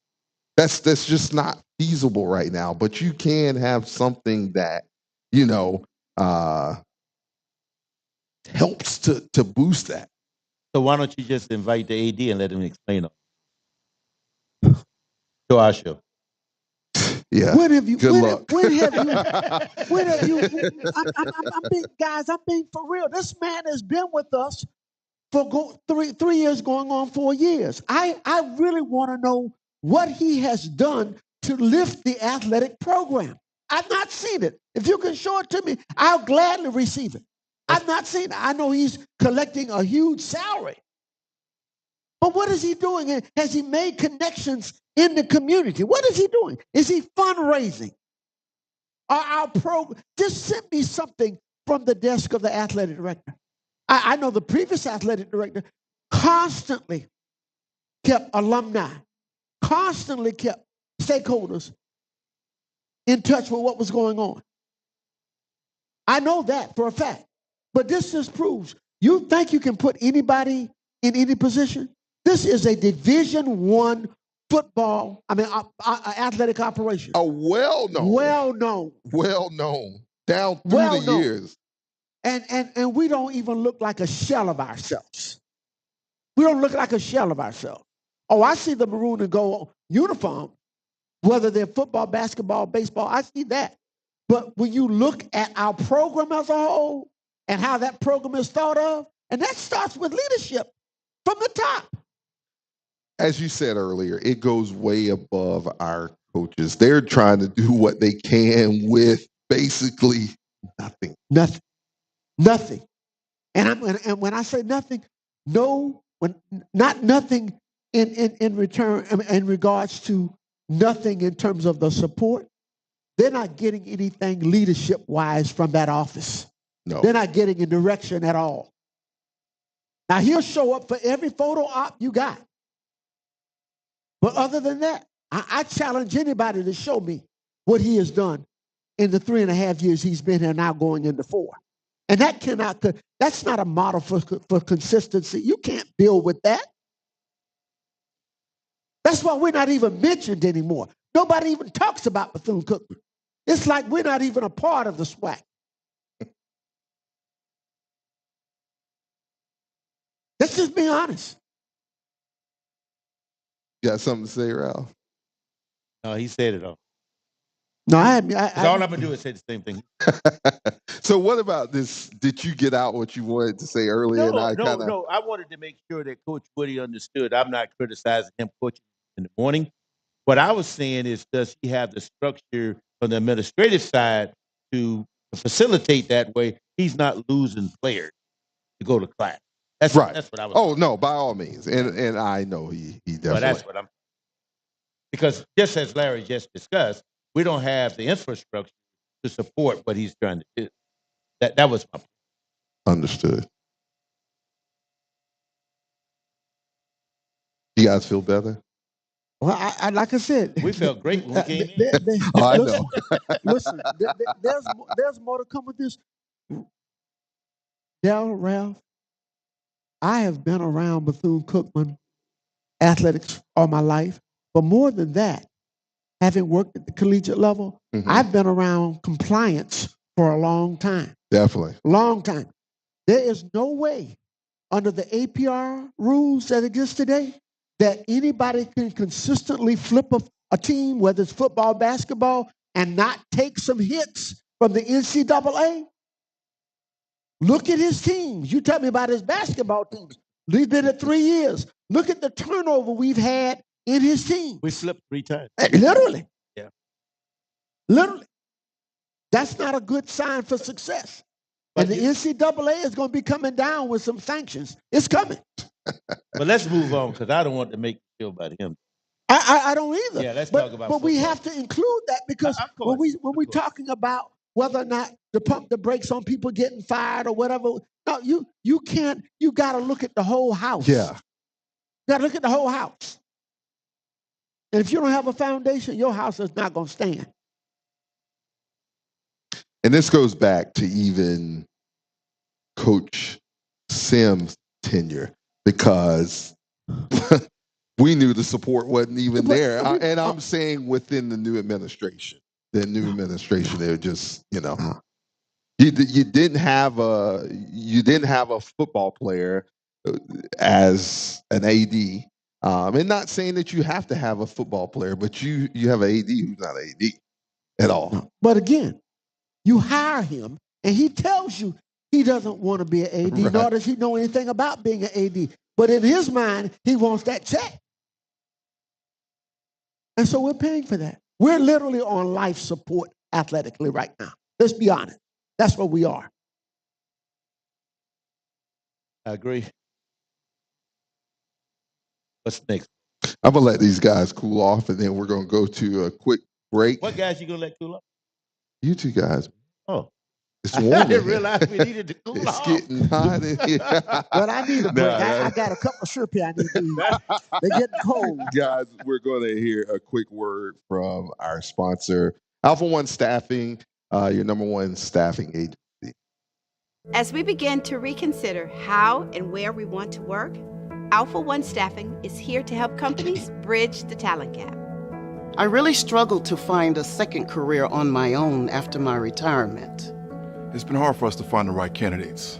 That's just not feasible right now, but you can have something that, helps to boost that. So why don't you just invite the AD and let him explain it to our show? Yeah. When have you? Good luck. When have you? When have you? I'm being, guys. I'm being for real. This man has been with us for 3 years, going on 4 years. I really want to know what he has done to lift the athletic program. I've not seen it. If you can show it to me, I'll gladly receive it. I've not seen it. I know he's collecting a huge salary. But what is he doing? Has he made connections in the community? What is he doing? Is he fundraising? Our program, just send me something from the desk of the athletic director. I know the previous athletic director constantly kept alumni, constantly kept stakeholders in touch with what was going on. I know that for a fact. But this just proves, you think you can put anybody in any position? This is a Division I football, athletic operation. A well-known. Down through the years. And we don't even look like a shell of ourselves. We don't look like a shell of ourselves. Oh, I see the maroon and gold uniform, whether they're football, basketball, baseball, I see that. But when you look at our program as a whole and how that program is thought of, and that starts with leadership from the top. As you said earlier, it goes way above our coaches. They're trying to do what they can with basically nothing. Nothing. And when I say nothing, not nothing in return, in regards to nothing in terms of the support. They're not getting anything leadership-wise from that office. No. They're not getting a direction at all. Now, he'll show up for every photo op you got. But other than that, I challenge anybody to show me what he has done in the 3.5 years he's been here, now going into 4. And that's not a model for consistency. You can't build with that. That's why we're not even mentioned anymore. Nobody even talks about Bethune-Cookman. It's like we're not even a part of the SWAC. Let's just be honest. You got something to say, Ralph? No, he said it all. No, all I'm going to do is say the same thing. So what about this? Did you get out what you wanted to say earlier? No. I wanted to make sure that Coach Woody understood. I'm not criticizing him coaching in the morning. What I was saying is, does he have the structure from the administrative side to facilitate that way? He's not losing players to go to class. That's right. That's what I was. Oh, no, by all means. And I know he definitely. But that's what I'm. Because just as Larry just discussed, we don't have the infrastructure to support what he's trying to do. That was my point. Understood. You guys feel better? Well, I like I said, we felt great when we came in. I know. Listen, there's more to come with this. Darold, Ralph, I have been around Bethune-Cookman athletics all my life, but more than that, having worked at the collegiate level, I've been around compliance for a long time. Definitely. Long time. There is no way under the APR rules that exist today that anybody can consistently flip a team, whether it's football, basketball, and not take some hits from the NCAA. Look at his teams. You tell me about his basketball teams. He's been at 3 years. Look at the turnover we've had in his team. We slipped 3 times. Literally. Yeah. Literally. That's not a good sign for success. But the NCAA is going to be coming down with some sanctions. It's coming. But let's move on, because I don't want to make you feel about him. I don't either. Yeah, let's talk about But football. we have to include that, because when we're talking about whether or not to pump the brakes on people getting fired or whatever, no, you can't. You got to look at the whole house. Yeah. You got to look at the whole house. And if you don't have a foundation, your house is not going to stand. And this goes back to even Coach Sim's tenure, because we knew the support wasn't even there. And I'm saying within the new administration. The new administration, they're just, you didn't have a football player as an AD. And not saying that you have to have a football player, but you have an AD who's not an AD at all. But again, you hire him, and he tells you he doesn't want to be an AD, Right. nor does he know anything about being an AD. But in his mind, he wants that check. And so we're paying for that. We're literally on life support athletically right now. Let's be honest. That's what we are. I agree. What's next? I'm going to let these guys cool off, and then we're going to go to a quick break. What guys you going to let cool off? You two guys. Oh. It's I warm. didn't realize we needed to cool off. It's getting hot in here. But I need a break. I got a couple of shrimp here I need to eat. They're getting cold. Guys, we're going to hear a quick word from our sponsor, Alpha One Staffing, your number one staffing agency. As we begin to reconsider how and where we want to work, Alpha One Staffing is here to help companies bridge the talent gap. I really struggled to find a second career on my own after my retirement. It's been hard for us to find the right candidates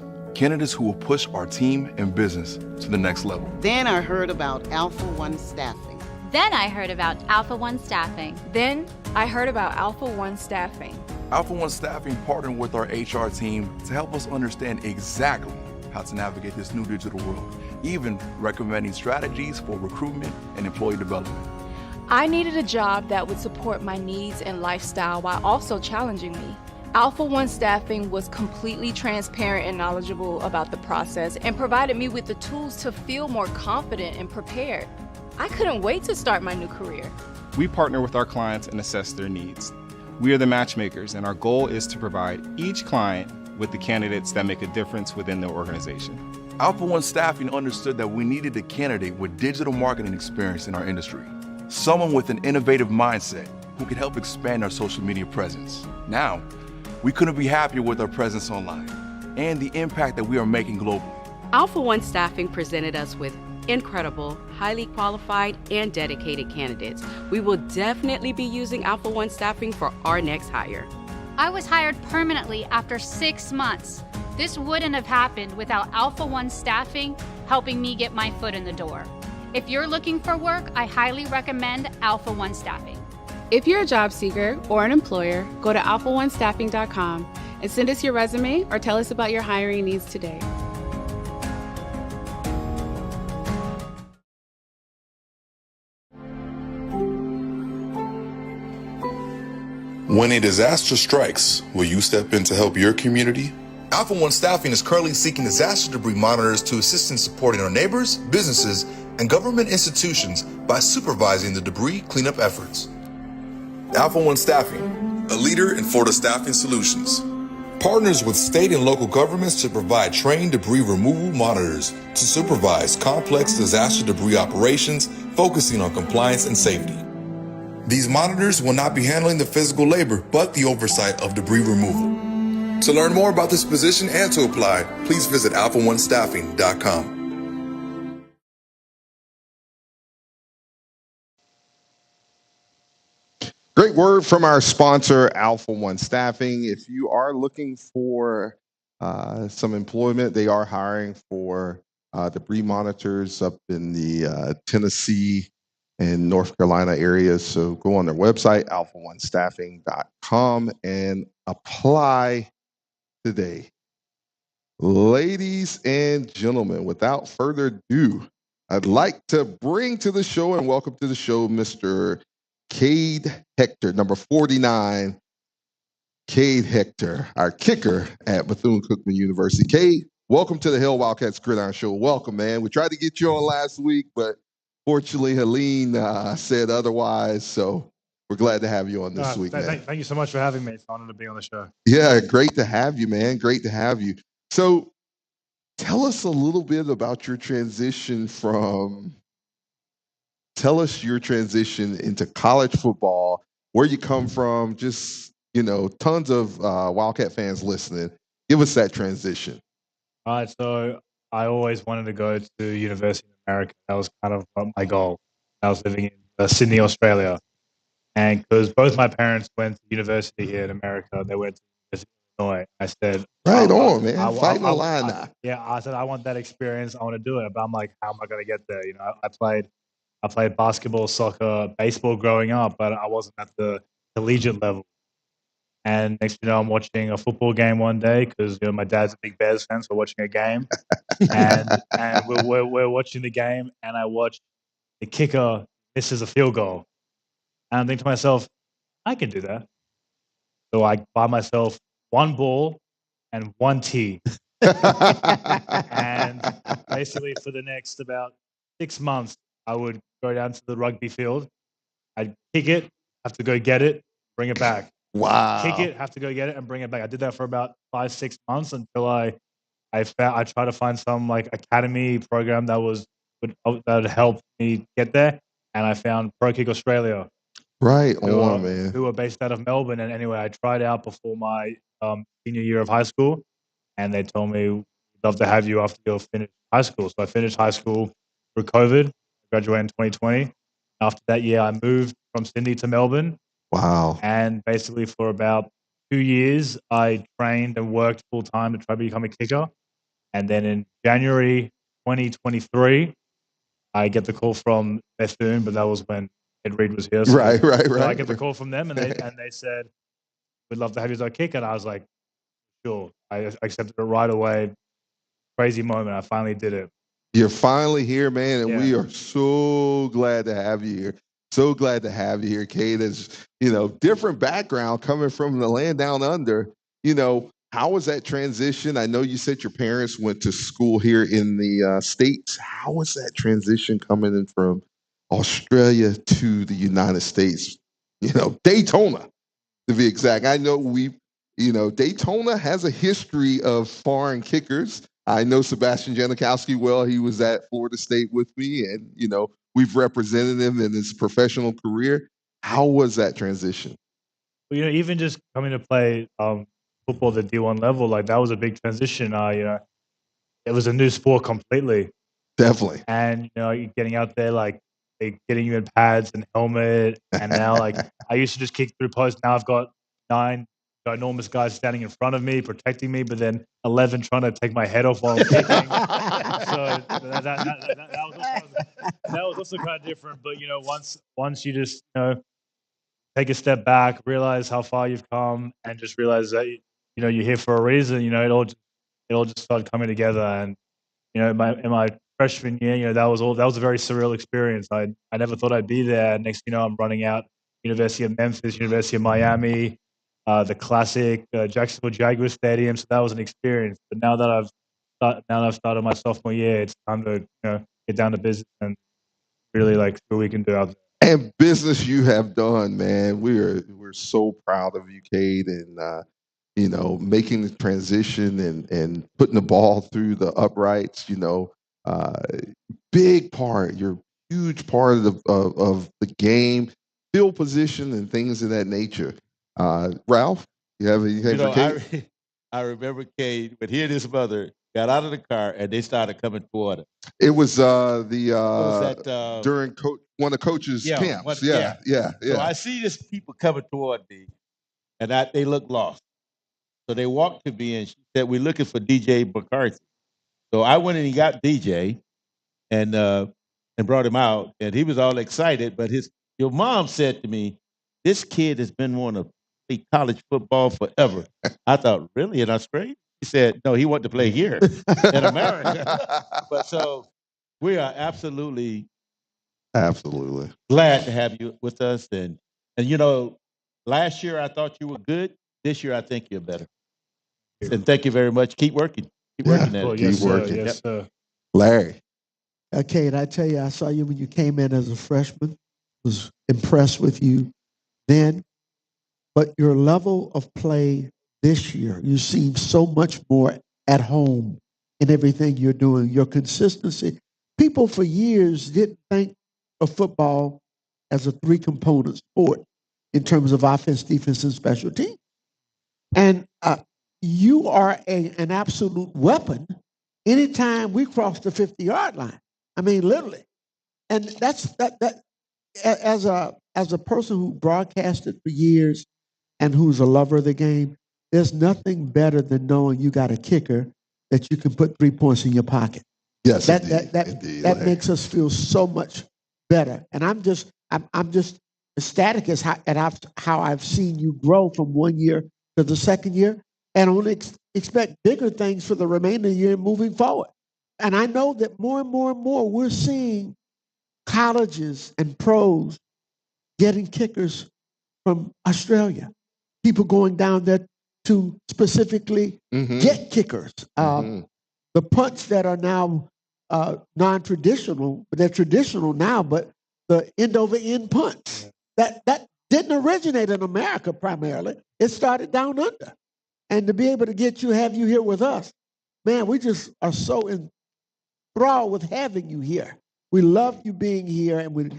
who will push our team and business to the next level. Then I heard about Alpha One Staffing. Then I heard about Alpha One Staffing. Then I heard about Alpha One Staffing. Alpha One Staffing partnered with our HR team to help us understand exactly how to navigate this new digital world, even recommending strategies for recruitment and employee development. I needed a job that would support my needs and lifestyle while also challenging me. Alpha One Staffing was completely transparent and knowledgeable about the process and provided me with the tools to feel more confident and prepared. I couldn't wait to start my new career. We partner with our clients and assess their needs. We are the matchmakers, and our goal is to provide each client with the candidates that make a difference within their organization. Alpha One Staffing understood that we needed a candidate with digital marketing experience in our industry, someone with an innovative mindset who could help expand our social media presence. Now, we couldn't be happier with our presence online and the impact that we are making globally. Alpha One Staffing presented us with incredible, highly qualified, and dedicated candidates. We will definitely be using Alpha One Staffing for our next hire. I was hired permanently after 6 months. This wouldn't have happened without Alpha One Staffing helping me get my foot in the door. If you're looking for work, I highly recommend Alpha One Staffing. If you're a job seeker or an employer, go to alphaonestaffing.com and send us your resume or tell us about your hiring needs today. When a disaster strikes, will you step in to help your community? Alpha One Staffing is currently seeking disaster debris monitors to assist in supporting our neighbors, businesses, and government institutions by supervising the debris cleanup efforts. Alpha One Staffing, a leader in Florida staffing solutions, partners with state and local governments to provide trained debris removal monitors to supervise complex disaster debris operations, focusing on compliance and safety. These monitors will not be handling the physical labor, but the oversight of debris removal. To learn more about this position and to apply, please visit alphaonestaffing.com. Great word from our sponsor, Alpha One Staffing. If you are looking for some employment, they are hiring for debris monitors up in the Tennessee and North Carolina areas. So go on their website, alphaonestaffing.com, and apply today. Ladies and gentlemen, without further ado, I'd like to bring to the show and welcome to the show Mr. Cade Hector, number 49, Cade Hector, our kicker at Bethune-Cookman University. Cade, welcome to the Hail Wildcats Gridiron Show. Welcome, man. We tried to get you on last week, but fortunately, Helene said otherwise, so we're glad to have you on this week, man. Thank you so much for having me. It's an honor to be on the show. Yeah, great to have you, man. Great to have you. So tell us a little bit about your transition into college football, where you come from, just, tons of Wildcat fans listening. Give us that transition. All right, so I always wanted to go to University of America. That was kind of my goal. I was living in Sydney, Australia. And because both my parents went to university here in America, they went to University of Illinois. I said, right on, man. Fighting the line now. Yeah, I said, I want that experience. I want to do it. But I'm like, how am I going to get there? I played I played basketball, soccer, baseball growing up, but I wasn't at the collegiate level. And next thing you know, I'm watching a football game one day because my dad's a big Bears fan, so we're watching a game. and we're watching the game, and I watch the kicker misses a field goal. And I'm thinking to myself, I can do that. So I buy myself one ball and one tee. And basically for the next about 6 months, I would go down to the rugby field. I'd kick it, have to go get it, bring it back. Wow. Kick it, have to go get it, and bring it back. I did that for about 5-6 months until I tried to find some like academy program that would help me get there. And I found Pro Kick Australia. Right on, man. Who are based out of Melbourne. And anyway, I tried out before my senior year of high school, and they told me, we'd love to have you after you finish high school. So I finished high school through COVID, graduated in 2020. After that year, I moved from Sydney to Melbourne. Wow. And basically for about 2 years, I trained and worked full time to try to become a kicker. And then in January 2023, I get the call from Bethune, but that was when Ed Reed was here. So, right. So I get the call from them, and they said, we'd love to have you as our kicker. And I was like, sure. I accepted it right away. Crazy moment. I finally did it. You're finally here, man, and we are so glad to have you here. So glad to have you here, Kate. As different background coming from the land down under. How was that transition? I know you said your parents went to school here in the States. How was that transition coming in from Australia to the United States? Daytona, to be exact. I know Daytona has a history of foreign kickers. I know Sebastian Janikowski well. He was at Florida State with me, and, we've represented him in his professional career. How was that transition? Well, even just coming to play football at the D1 level, like that was a big transition. It was a new sport completely. Definitely. And, getting out there, like getting you in pads and helmet. And now, like, I used to just kick through posts. Now I've got 9 ginormous guys standing in front of me, protecting me, but then 11 trying to take my head off while I'm kicking. So that was also kind of different. But, once you just, take a step back, realize how far you've come, and just realize that, you're here for a reason, it all just started coming together. And, in my freshman year, that was a very surreal experience. I never thought I'd be there. Next, I'm running out University of Memphis, University of Miami, the classic Jacksonville Jaguars Stadium. So that was an experience. But now that I've started my sophomore year, it's time to get down to business and really see what we can do out there. And business you have done, man. We're so proud of you, Cade, and making the transition and putting the ball through the uprights. Big part. You're a huge part of the game, field position, and things of that nature. Ralph, you have anything for Cade? I remember Cade, but he and his mother got out of the car and they started coming toward him. It was during one of Coach's camps. Yeah. So I see these people coming toward me, and they look lost. So they walked to me and she said, "We're looking for DJ McCarthy." So I went and he got DJ and brought him out, and he was all excited. But your mom said to me, "This kid has been wanting to play college football forever." I thought, really, in Australia? He said, "No, he wanted to play here in America." But so we are absolutely glad to have you with us. And last year I thought you were good. This year I think you're better. And thank you very much. Keep working. Keep working at it. Yes, Keep working. Yes, sir. Larry. Kate, I tell you, I saw you when you came in as a freshman. Was impressed with you then. But your level of play this year, you seem so much more at home in everything you're doing. Your consistency. People for years didn't think of football as a 3-component sport in terms of offense, defense, and special teams. And you are an absolute weapon anytime we cross the 50-yard line. I mean, literally. And that's as a person who broadcasted for years and who's a lover of the game, there's nothing better than knowing you got a kicker that you can put 3 points in your pocket. Yes, that makes us feel so much better. And I'm just ecstatic at how I've seen you grow from one year to the second year, and only expect bigger things for the remainder of the year moving forward. And I know that more and more and more we're seeing colleges and pros getting kickers from Australia. People going down there to specifically get kickers. The punts that are now non-traditional, they're traditional now, but the end-over-end punts, that didn't originate in America primarily. It started down under. And to be able to have you here with us, man, we just are so enthralled with having you here. We love you being here, and we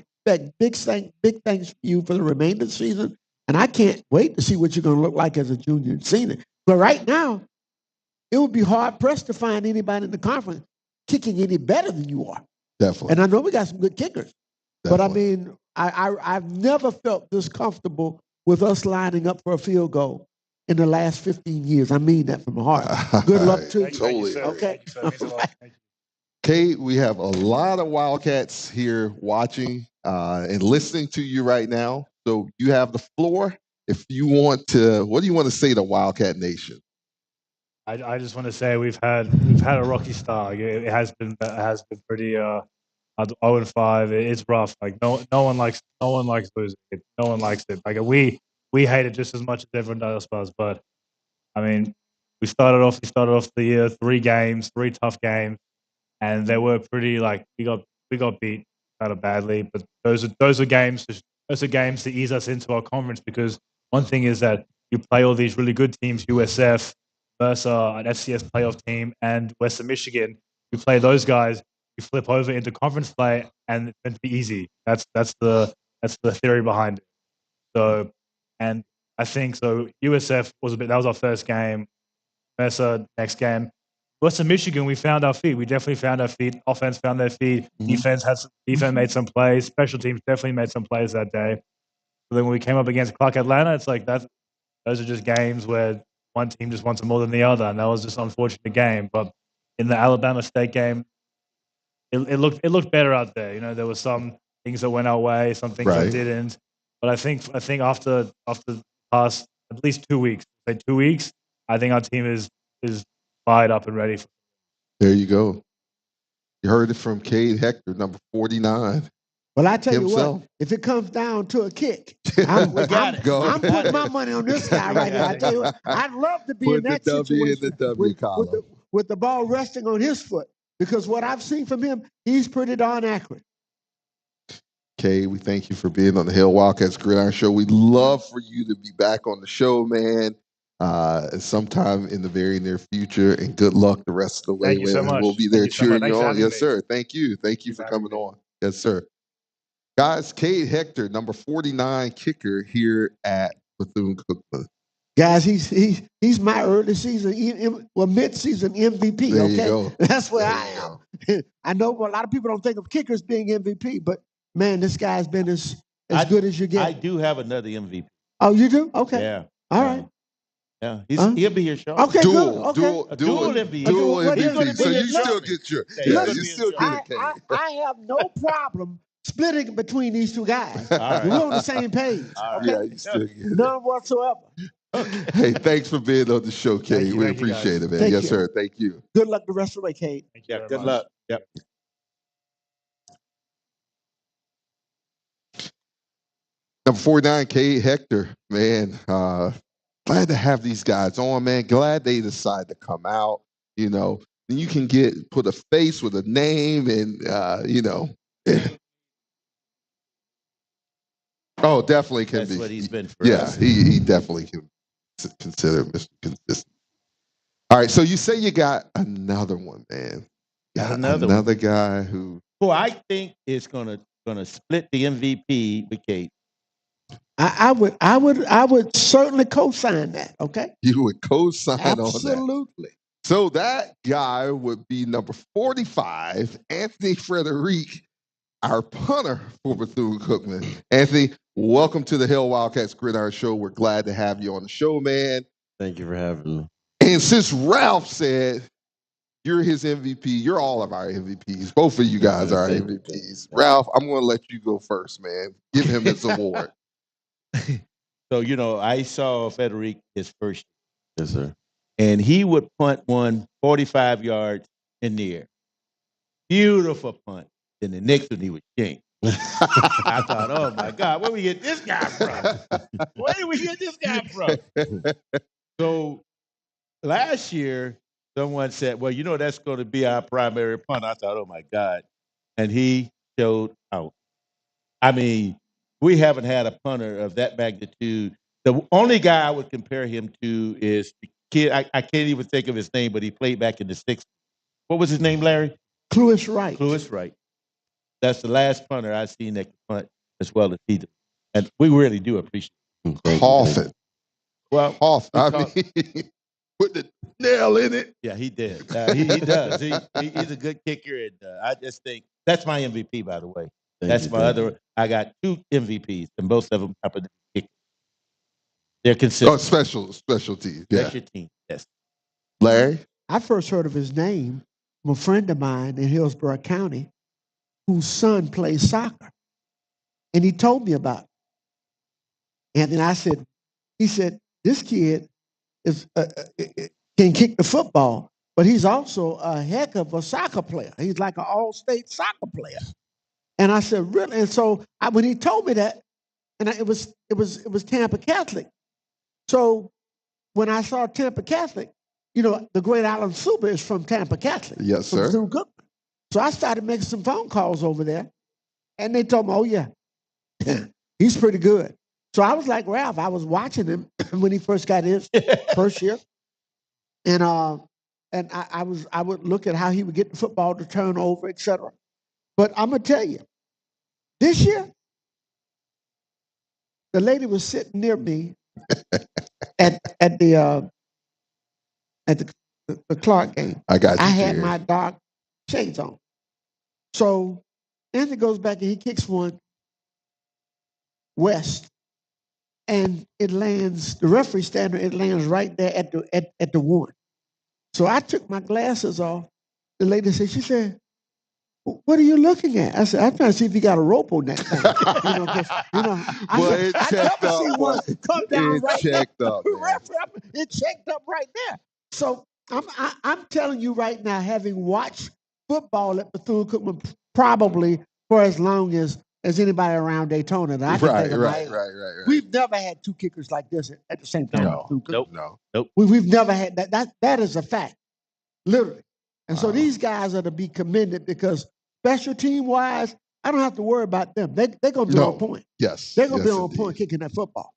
expect big things for you for the remainder of the season. And I can't wait to see what you're going to look like as a junior and senior. But right now, it would be hard-pressed to find anybody in the conference kicking any better than you are. Definitely. And I know we got some good kickers. Definitely. But, I mean, I've never felt this comfortable with us lining up for a field goal in the last 15 years. I mean that from the heart. Good luck to you. Totally. Okay. Kate, we have a lot of Wildcats here watching and listening to you right now. So you have the floor. If you want to, what do you want to say to Wildcat Nation? I just want to say we've had a rocky start. It has been pretty 0-5. It's rough. Like no one likes losing. No one likes it. Like we hate it just as much as everyone else does. But I mean, we started off the year 3 games, 3 tough games, and they were pretty like we got beat kind of badly. But those are games to ease us into our conference, because one thing is that you play all these really good teams, USF, Mercer, an FCS playoff team, and Western Michigan. You play those guys, you flip over into conference play, and it's meant to be easy. That's the theory behind it. So, and I think so. USF that was our first game. Mercer next game. Western Michigan, we found our feet. We definitely found our feet. Offense found their feet. Defense made some plays. Special teams definitely made some plays that day. So then when we came up against Clark Atlanta, it's like those are just games where one team just wants it more than the other, and that was just an unfortunate game. But in the Alabama State game, it looked better out there. You know, there were some things that went our way, some things that didn't. But I think after the past at least 2 weeks, I think our team is fired up and ready. There you go. You heard it from Cade Hector, number 49. Well, I tell you what, if it comes down to a kick, I'm putting my money on this guy right here. I tell you what, I'd love to be in that situation with the ball resting on his foot, because what I've seen from him, he's pretty darn accurate. Kay, we thank you for being on the Hail Wildcats Gridiron Show. We'd love for you to be back on the show, man, sometime in the very near future, and good luck the rest of the way. Thank you so much. We'll be there cheering you on. Yes, me. sir. Thank you. Thank you for coming on. Yes, sir. Guys, Cade Hector, number 49 kicker here at Bethune-Cookman. Guys, he's my early season, mid-season MVP. There okay, you go. That's where I am. I know a lot of people don't think of kickers being MVP, but man, this guy's been as good as you get. I do have another MVP. Oh, you do? Okay. Yeah. All right. Yeah, he'll be here shortly. Okay, dual MVP. Dual MVP. So you still get your. Yeah, you still get it, Cade. I have no problem splitting between these two guys. Right. We're on the same page. Okay? Yeah, you still get it. None whatsoever. Hey, thanks for being on the show, Cade. We appreciate it, man. Yes, sir. Thank you. Good luck the rest of the way, Cade. Yeah, good luck. Yep. Number 49, Cade Hector, man. Glad to have these guys on, man. Glad they decided to come out. You know, and you can put a face with a name, and you know. Oh, definitely can be. That's what he's been for us. He definitely can consider Mr. Consistent. All right, so you say you got another one, man. Got another guy who I think is gonna split the MVP with Kate. I would certainly co-sign that. Okay, you would co-sign on that. Absolutely. So that guy would be number 45, Anthony Frederic, our punter for Bethune-Cookman. Anthony, welcome to the Hail Wildcats Gridiron Show. We're glad to have you on the show, man. Thank you for having me. And since Ralph said You're his MVP. You're all of our MVPs. Both of you guys are our MVPs. Ralph, I'm going to let you go first, man. Give him his award. So, you know, I saw Frederic his first year. Yes, sir. And he would punt one 45 yards in the air. Beautiful punt. Then the next one he would shank. I thought, oh my God, where we get this guy from? Where did we get this guy from? So last year, someone said, well, you know, that's going to be our primary punt. I thought, oh my God. And he showed out. I mean, we haven't had a punter of that magnitude. The only guy I would compare him to is the kid. I can't even think of his name, but he played back in the 60s. What was his name, Larry? Cluis Wright. Cluis Wright. That's the last punter I've seen that can punt as well as he did. And we really do appreciate it. Coffin. Well, Coffin. I mean, put the nail in it. Yeah, he did. He does. He's a good kicker. And I just think that's my MVP, by the way. That's my other. I got 2 MVPs, and both of them happen to be kickers. They're consistent. Oh, special team. Yeah. Special team, yes. Larry? I first heard of his name from a friend of mine in Hillsborough County whose son plays soccer. And he told me about it. And then he said, this kid is can kick the football, but he's also a heck of a soccer player. He's like an all-state soccer player. And I said, really? And so when he told me that, and it was Tampa Catholic. So when I saw Tampa Catholic, you know, the Great Island Super is from Tampa Catholic. Yes, sir. So I started making some phone calls over there, and they told me, oh, yeah, he's pretty good. So I was like, Ralph, I was watching him when he first got his first year. And I would look at how he would get the football to turn over, et cetera. But I'm going to tell you, this year, the lady was sitting near me at the Clark game. I got you. I had my dark shades on. So Anthony goes back and he kicks one west, and it lands. The referee standard, it lands right there at the one. So I took my glasses off. The lady said, she said, what are you looking at? I said, I'm trying to see if you got a rope on that thing. I never see one come down right there. It checked up right there. So I'm telling you right now, having watched football at Bethune-Cookman probably for as long as anybody around Daytona that I can think of. Right. We've never had 2 kickers like this at the same time. Nope. We've never had that. That is a fact, literally. And so these guys are to be commended because special team wise, I don't have to worry about them. They're going to be on point. Yes. They're going to be on point kicking that football.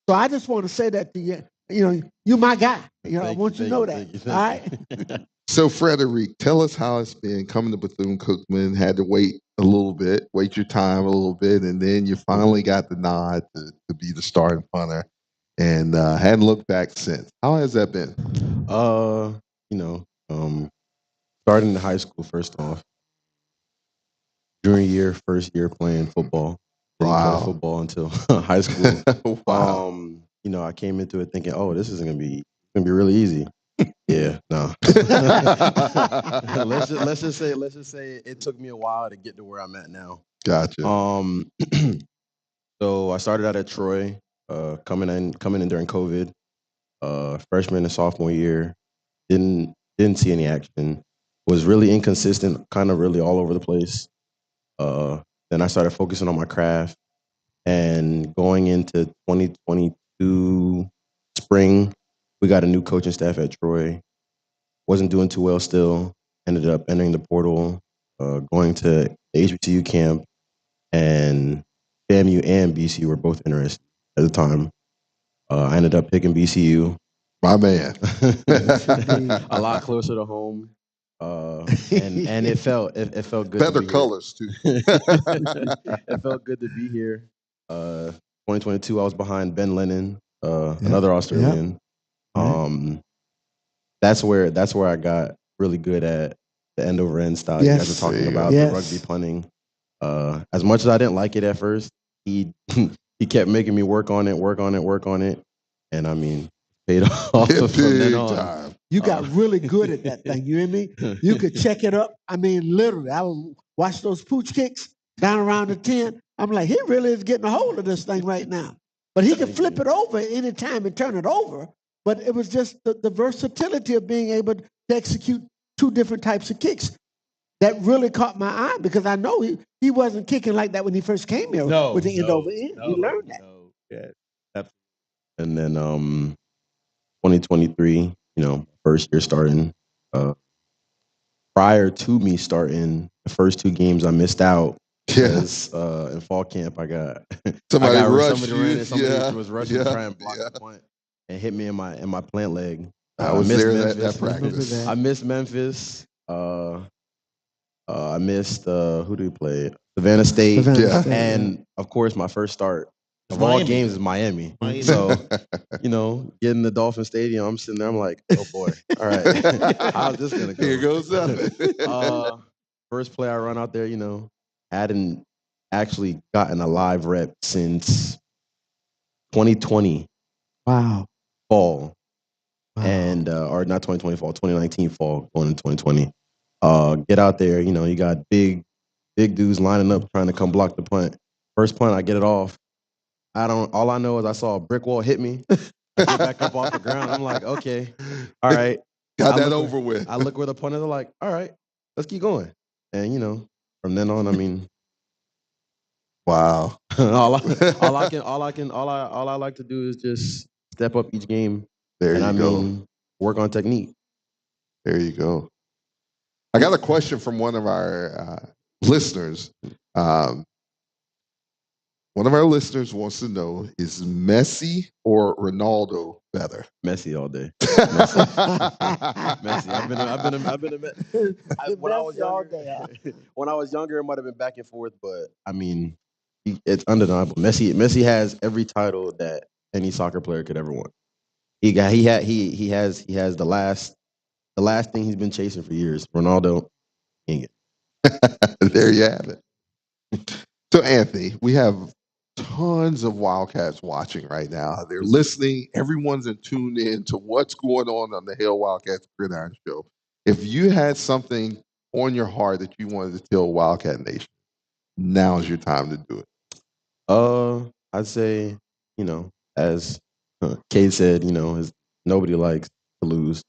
So I just want to say that to you. You know, you're my guy. I want you to know that. All right. So, Frederic, tell us how it's been coming to Bethune-Cookman. Had to wait a little bit, wait your time a little bit, and then you finally got the nod to be the starting punter, and hadn't looked back since. How has that been? Starting in high school, first off. Junior year, first year playing football. Didn't play football until high school. Wow. I came into it thinking, oh, this is gonna be really easy. Yeah, no. let's just say it took me a while to get to where I'm at now. Gotcha. So I started out at Troy, coming in during COVID. Freshman and sophomore year, didn't see any action. Was really inconsistent, kind of really all over the place. Then I started focusing on my craft, and going into 2022 spring, we got a new coaching staff at Troy. Wasn't doing too well still. Ended up entering the portal, going to the HBCU camp, and FAMU and BCU were both interested at the time. I ended up picking BCU. My man. A lot closer to home. And it felt good. Better colors too. It felt good to be here. 2022, I was behind Ben Lennon, another Australian. That's where I got really good at the end over end style. You guys are talking about the rugby punting. As much as I didn't like it at first, he kept making me work on it, and I mean, paid off from then on. You got really good at that thing. You hear me? You could check it up. I mean, literally, I would watch those pooch kicks down around the 10. I'm like, he really is getting a hold of this thing right now. But he could flip it over any time and turn it over. But it was just the versatility of being able to execute two different types of kicks that really caught my eye, because I know he wasn't kicking like that when he first came here with the end over end. He learned that. Yeah. And then 2023, first year starting. Prior to me starting, the first two games I missed out because in fall camp I got somebody was rushing to try and block the punt and hit me in my plant leg. I was there that practice. I missed Memphis. I missed who do we play? Savannah State. And of course my first start of all games is Miami. So, getting the Dolphin Stadium, I'm sitting there, I'm like, oh boy, all right. How's this gonna go? Here goes nothing. First play I run out there, hadn't actually gotten a live rep since 2020. Wow. Fall. And or not 2020 fall, 2019 fall, going into 2020. Get out there, you got big dudes lining up trying to come block the punt. First punt, I get it off. All I know is I saw a brick wall hit me. I get back up off the ground. I'm like, okay, all right. Got that over with. I look where the punters are like, all right, let's keep going. And from then on, I mean, wow. all I like to do is just step up each game. There you go. Work on technique. There you go. I got a question from one of our listeners. One of our listeners wants to know, is Messi or Ronaldo better? Messi all day. Messi. I've been a when I was younger, it might have been back and forth, but I mean, it's undeniable. Messi has every title that any soccer player could ever want. He has the last thing he's been chasing for years. Ronaldo, there you have it. So Anthony, we have tons of Wildcats watching right now. They're listening. Everyone's tuned in to what's going on the Hail Wildcats Gridiron Show. If you had something on your heart that you wanted to tell Wildcat Nation, now's your time to do it. I'd say, as Cade said, nobody likes to lose.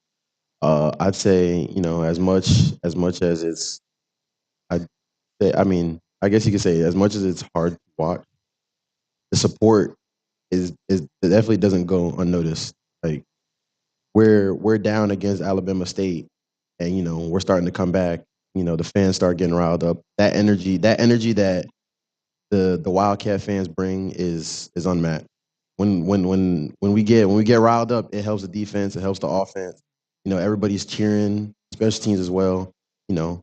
I'd say, as much as it's, I guess you could say, as much as it's hard to watch, the support is it definitely doesn't go unnoticed. Like we're down against Alabama State, and we're starting to come back. The fans start getting riled up. That energy that the Wildcat fans bring is unmatched. When we get riled up, it helps the defense. It helps the offense. Everybody's cheering, special teams as well. When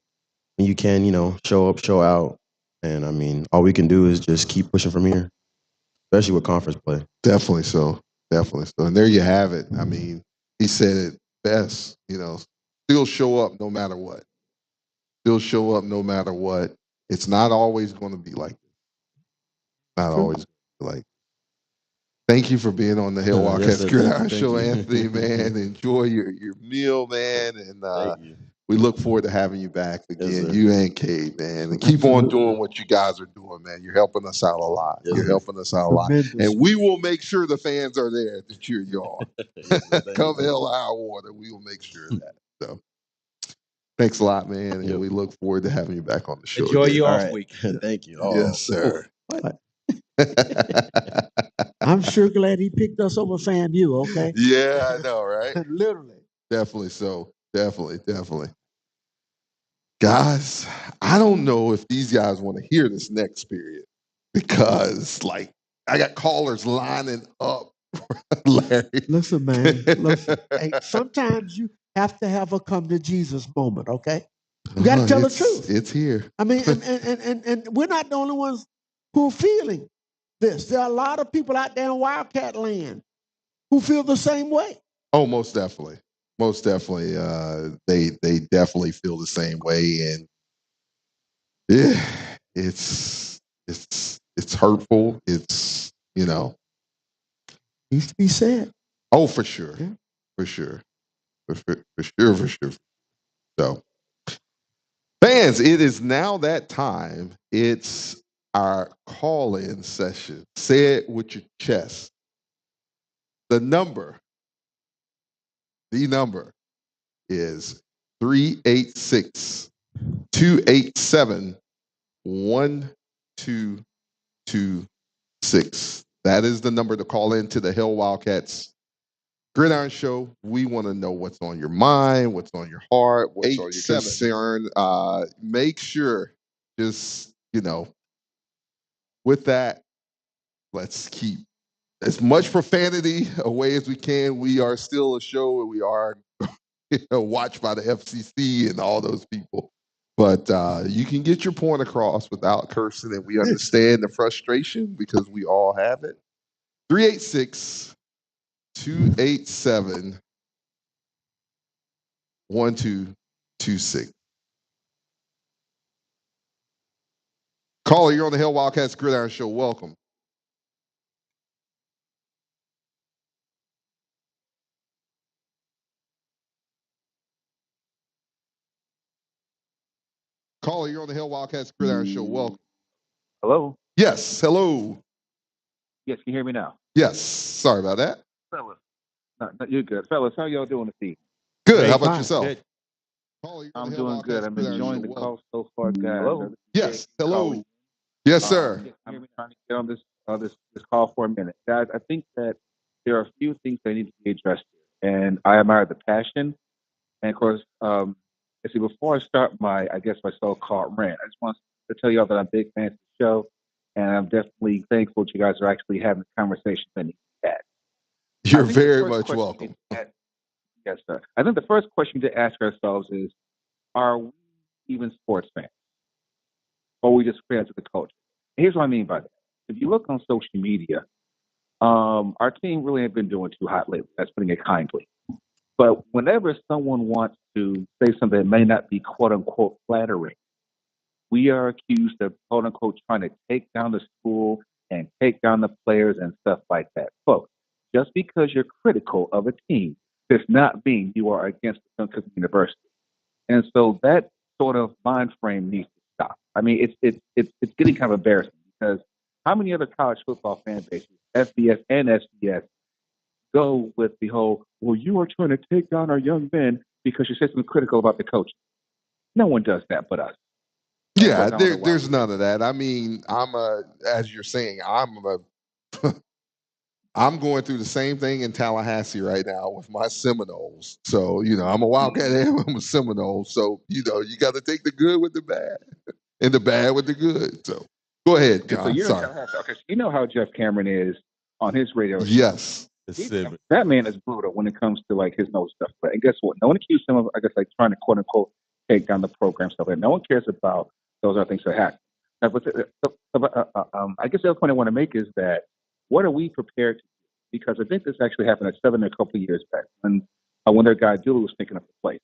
you can, show up, show out, and all we can do is just keep pushing from here, especially with conference play. Definitely so. And there you have it. He said it best. Still show up no matter what. It's not always going to be like this. Not always like. Thank you for being on the Hail Wildcats Gridiron Show, Anthony, man. Enjoy your meal, man. And we look forward to having you back again, you and Cade, man. And keep on doing what you guys are doing, man. You're helping us out a lot. And we will make sure the fans are there to cheer you on. Come hell or high water, we will make sure of that. So thanks a lot, man. And we look forward to having you back on the show. Enjoy your off week. Thank you. Yes, sir. I'm sure glad he picked us over FAMU, okay? Yeah, I know, right? Literally. Definitely so. Definitely. Guys, I don't know if these guys want to hear this next period because, I got callers lining up, Larry. Listen, man. Hey, sometimes you have to have a come to Jesus moment, okay? You got to tell the truth. It's here. And we're not the only ones who are feeling this. There are a lot of people out there in Wildcat land who feel the same way. Oh, most definitely. They definitely feel the same way, and yeah, it's hurtful. It's needs to be said. Oh, for sure. For sure. So, fans, it is now that time. It's our call-in session. Say it with your chest. The number is 386-287-1226. That is the number to call into the Hail Wildcats Gridiron Show. We want to know what's on your mind, what's on your heart, what's on your concern. Make sure, just, with that, let's keep as much profanity away as we can. We are still a show, and we are watched by the FCC and all those people. But you can get your point across without cursing, and we understand the frustration because we all have it. 386-287-1226. Caller, you're on the Hail Wildcats Gridiron Show. Welcome. Caller, you're on the Hail Wildcats Gridiron Show. Welcome. Hello? Yes, hello. Yes, can you hear me now? Yes, sorry about that. Fellas. No, you're good. Fellas, how y'all doing this evening? Good, how about yourself? Good. Caller, I'm doing good. I'm enjoying the call so far, guys. Hello? Yes, hello. Yes, sir. I'm trying to get on this call for a minute. Guys, I think that there are a few things that need to be addressed here, and I admire the passion. And, of course, see, before I start my so-called rant, I just want to tell y'all that I'm a big fan of the show, and I'm definitely thankful that you guys are actually having the conversation that needs to be had. You're very much welcome. Yes, sir. I think the first question to ask ourselves is, are we even sports fans? Or are we just fans of the culture? And here's what I mean by that. If you look on social media, our team really ain't been doing too hot lately. That's putting it kindly. But whenever someone wants to say something that may not be quote-unquote flattering, we are accused of quote-unquote trying to take down the school and take down the players and stuff like that. Folks, just because you're critical of a team does not mean you are against the Sun Cooking University. And so that sort of mind frame needs to stop. I mean, it's getting kind of embarrassing because how many other college football fan bases, FBS and SDS, go with the whole, well, you are trying to take down our young men because you said something critical about the coach. No one does that but us. Yeah, there's none of that. I mean, as you're saying, I'm going through the same thing in Tallahassee right now with my Seminoles. So, I'm a Wildcat and I'm a Seminole. So, you got to take the good with the bad and the bad with the good. So, go ahead, John. So you're sorry. In Tallahassee. Okay, so you know how Jeff Cameron is on his radio show. Yes. That man is brutal when it comes to like his nose stuff. But and guess what? No one accused him of, trying to quote unquote take down the program stuff. And no one cares about those other things that happen. I guess the other point I want to make is that what are we prepared to do? Because I think this actually happened at Southern a couple of years back when their guy Dooley was thinking of the place.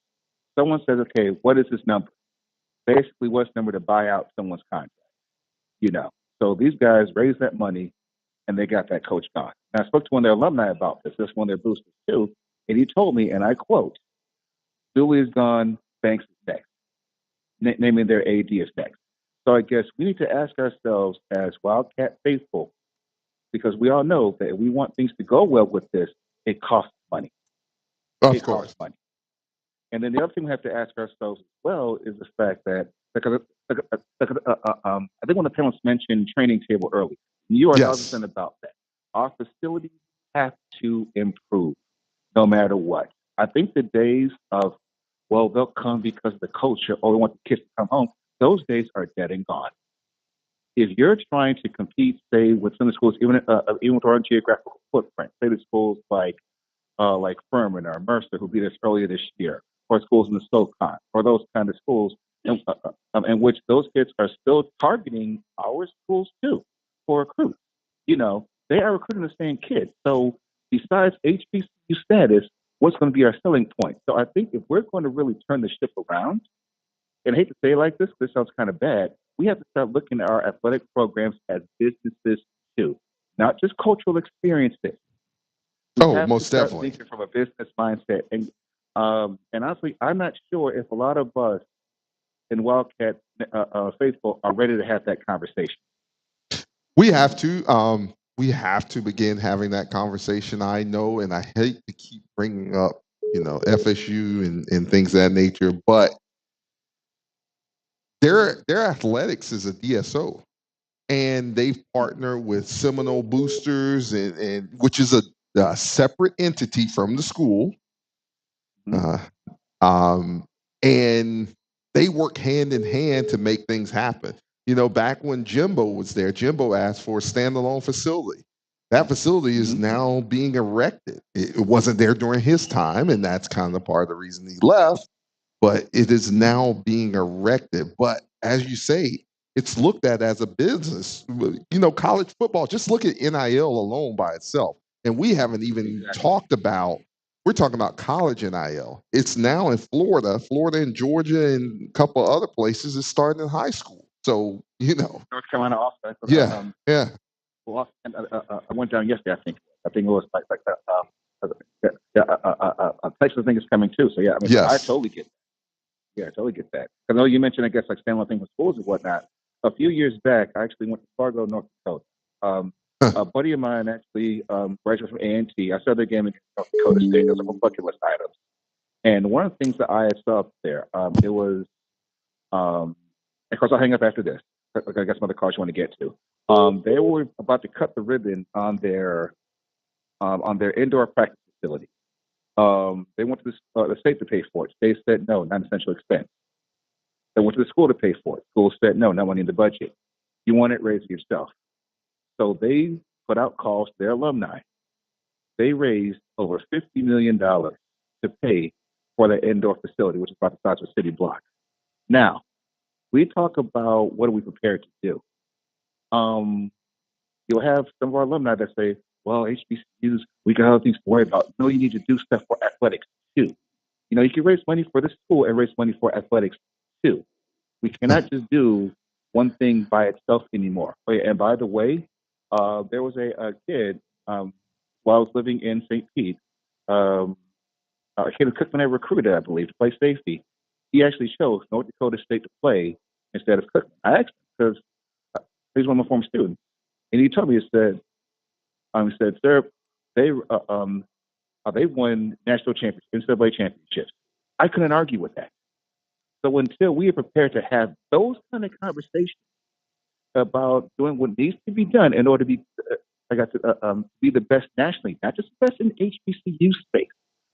Someone says, okay, what is this number? Basically, what's the number to buy out someone's contract? So these guys raised that money and they got that coach gone. And I spoke to one of their alumni about this. This is one of their boosters too. And he told me, and I quote, Dooley is gone, Banks is next. Naming their AD is next. So I guess we need to ask ourselves as Wildcat faithful, because we all know that if we want things to go well with this, it costs money. Of course. Costs money. And then the other thing we have to ask ourselves as well is the fact that, because I think one of the panelists mentioned training table early. You are 1,000% about that. Our facilities have to improve no matter what. I think the days of, well, they'll come because of the culture or we want the kids to come home, those days are dead and gone. If you're trying to compete, say, with some of the schools, even with our geographical footprint, say the schools like Furman or Mercer, who beat us earlier this year, or schools in the SoCon, or those kind of schools, in which those kids are still targeting our schools too for recruits. They are recruiting the same kids. So besides HBCU status, what's going to be our selling point? So I think if we're going to really turn the ship around, and I hate to say it like this sounds kind of bad, we have to start looking at our athletic programs as businesses too, not just cultural experiences. Oh, most definitely. Thinking from a business mindset. And And honestly, I'm not sure if a lot of us in Wildcat faithful are ready to have that conversation. We have to. We have to begin having that conversation. I know, and I hate to keep bringing up, FSU and things of that nature, but their athletics is a DSO, and they've partnered with Seminole Boosters, and which is a separate entity from the school. And they work hand in hand to make things happen. Back when Jimbo was there, Jimbo asked for a standalone facility. That facility is now being erected. It wasn't there during his time, and that's kind of part of the reason he left, but it is now being erected. But as you say, it's looked at as a business. College football, just look at NIL alone by itself. And we haven't even talked about, we're talking about college NIL. It's now in Florida and Georgia and a couple of other places. It's starting in high school. So, North Carolina also. Yeah. Well, I went down yesterday, I think it was like Texas thing is coming too. So, yeah, I totally get that. Yeah, I totally get that. I know you mentioned, I guess, like standalone things with schools and whatnot. A few years back, I actually went to Fargo, North Dakota. A buddy of mine actually graduated from A&T. I saw their game against North Dakota State. Those are bucket list items. And one of the things that I saw up there, it was, of course, I'll hang up after this. I got some other calls you want to get to. They were about to cut the ribbon on their indoor practice facility. They went to the state to pay for it. State said no, not an essential expense. They went to the school to pay for it. School said no, not money in the budget. You want it, raise it yourself. So they put out calls to their alumni. They raised over $50 million to pay for the indoor facility, which is about the size of a city block. Now, we talk about what are we prepared to do. You'll have some of our alumni that say, well, HBCUs, we got other things to worry about. No, you need to do stuff for athletics too. You can raise money for the school and raise money for athletics too. We cannot just do one thing by itself anymore. Oh, yeah, and by the way, there was a kid while I was living in St. Pete, a kid who Cookman had recruited, I believe, to play safety. He actually chose North Dakota State to play instead of Cookman. I asked him because he's one of my former students, and he told me, he said, sir, they won national championships, NCAA championships. I couldn't argue with that. So until we are prepared to have those kind of conversations about doing what needs to be done in order to be, be the best nationally, not just the best in HBCU space,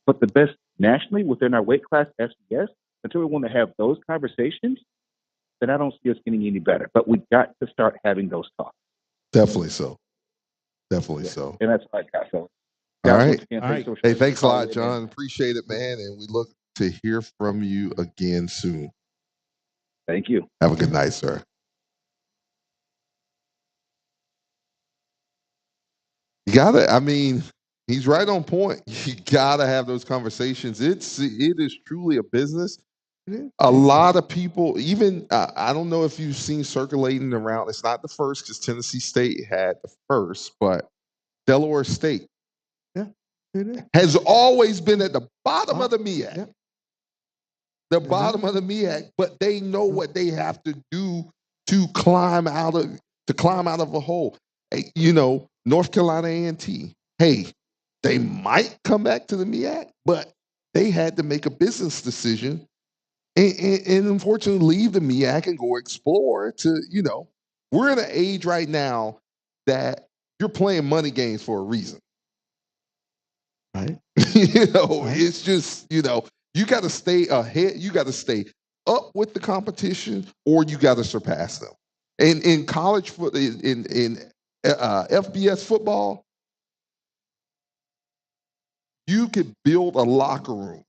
but the best nationally within our weight class, FCS, until we want to have those conversations, then I don't see us getting any better. But we got to start having those talks. Definitely so. Definitely so. And that's all I got. So, all right. Hey, thanks a lot, John. Appreciate it, man. And we look to hear from you again soon. Thank you. Have a good night, sir. You gotta, he's right on point. You gotta have those conversations. It is truly a business. A lot of people, even I don't know if you've seen circulating around. It's not the first because Tennessee State had the first, but Delaware State has always been at the bottom of the MEAC. The bottom of the MEAC, but they know what they have to do to climb out of a hole. Hey, North Carolina A&T. Hey, they might come back to the MEAC, but they had to make a business decision. And unfortunately leave the MEAC and go explore we're in an age right now that you're playing money games for a reason. Right? It's just, you got to stay ahead. You got to stay up with the competition or you got to surpass them. And in college football, in FBS football, you could build a locker room.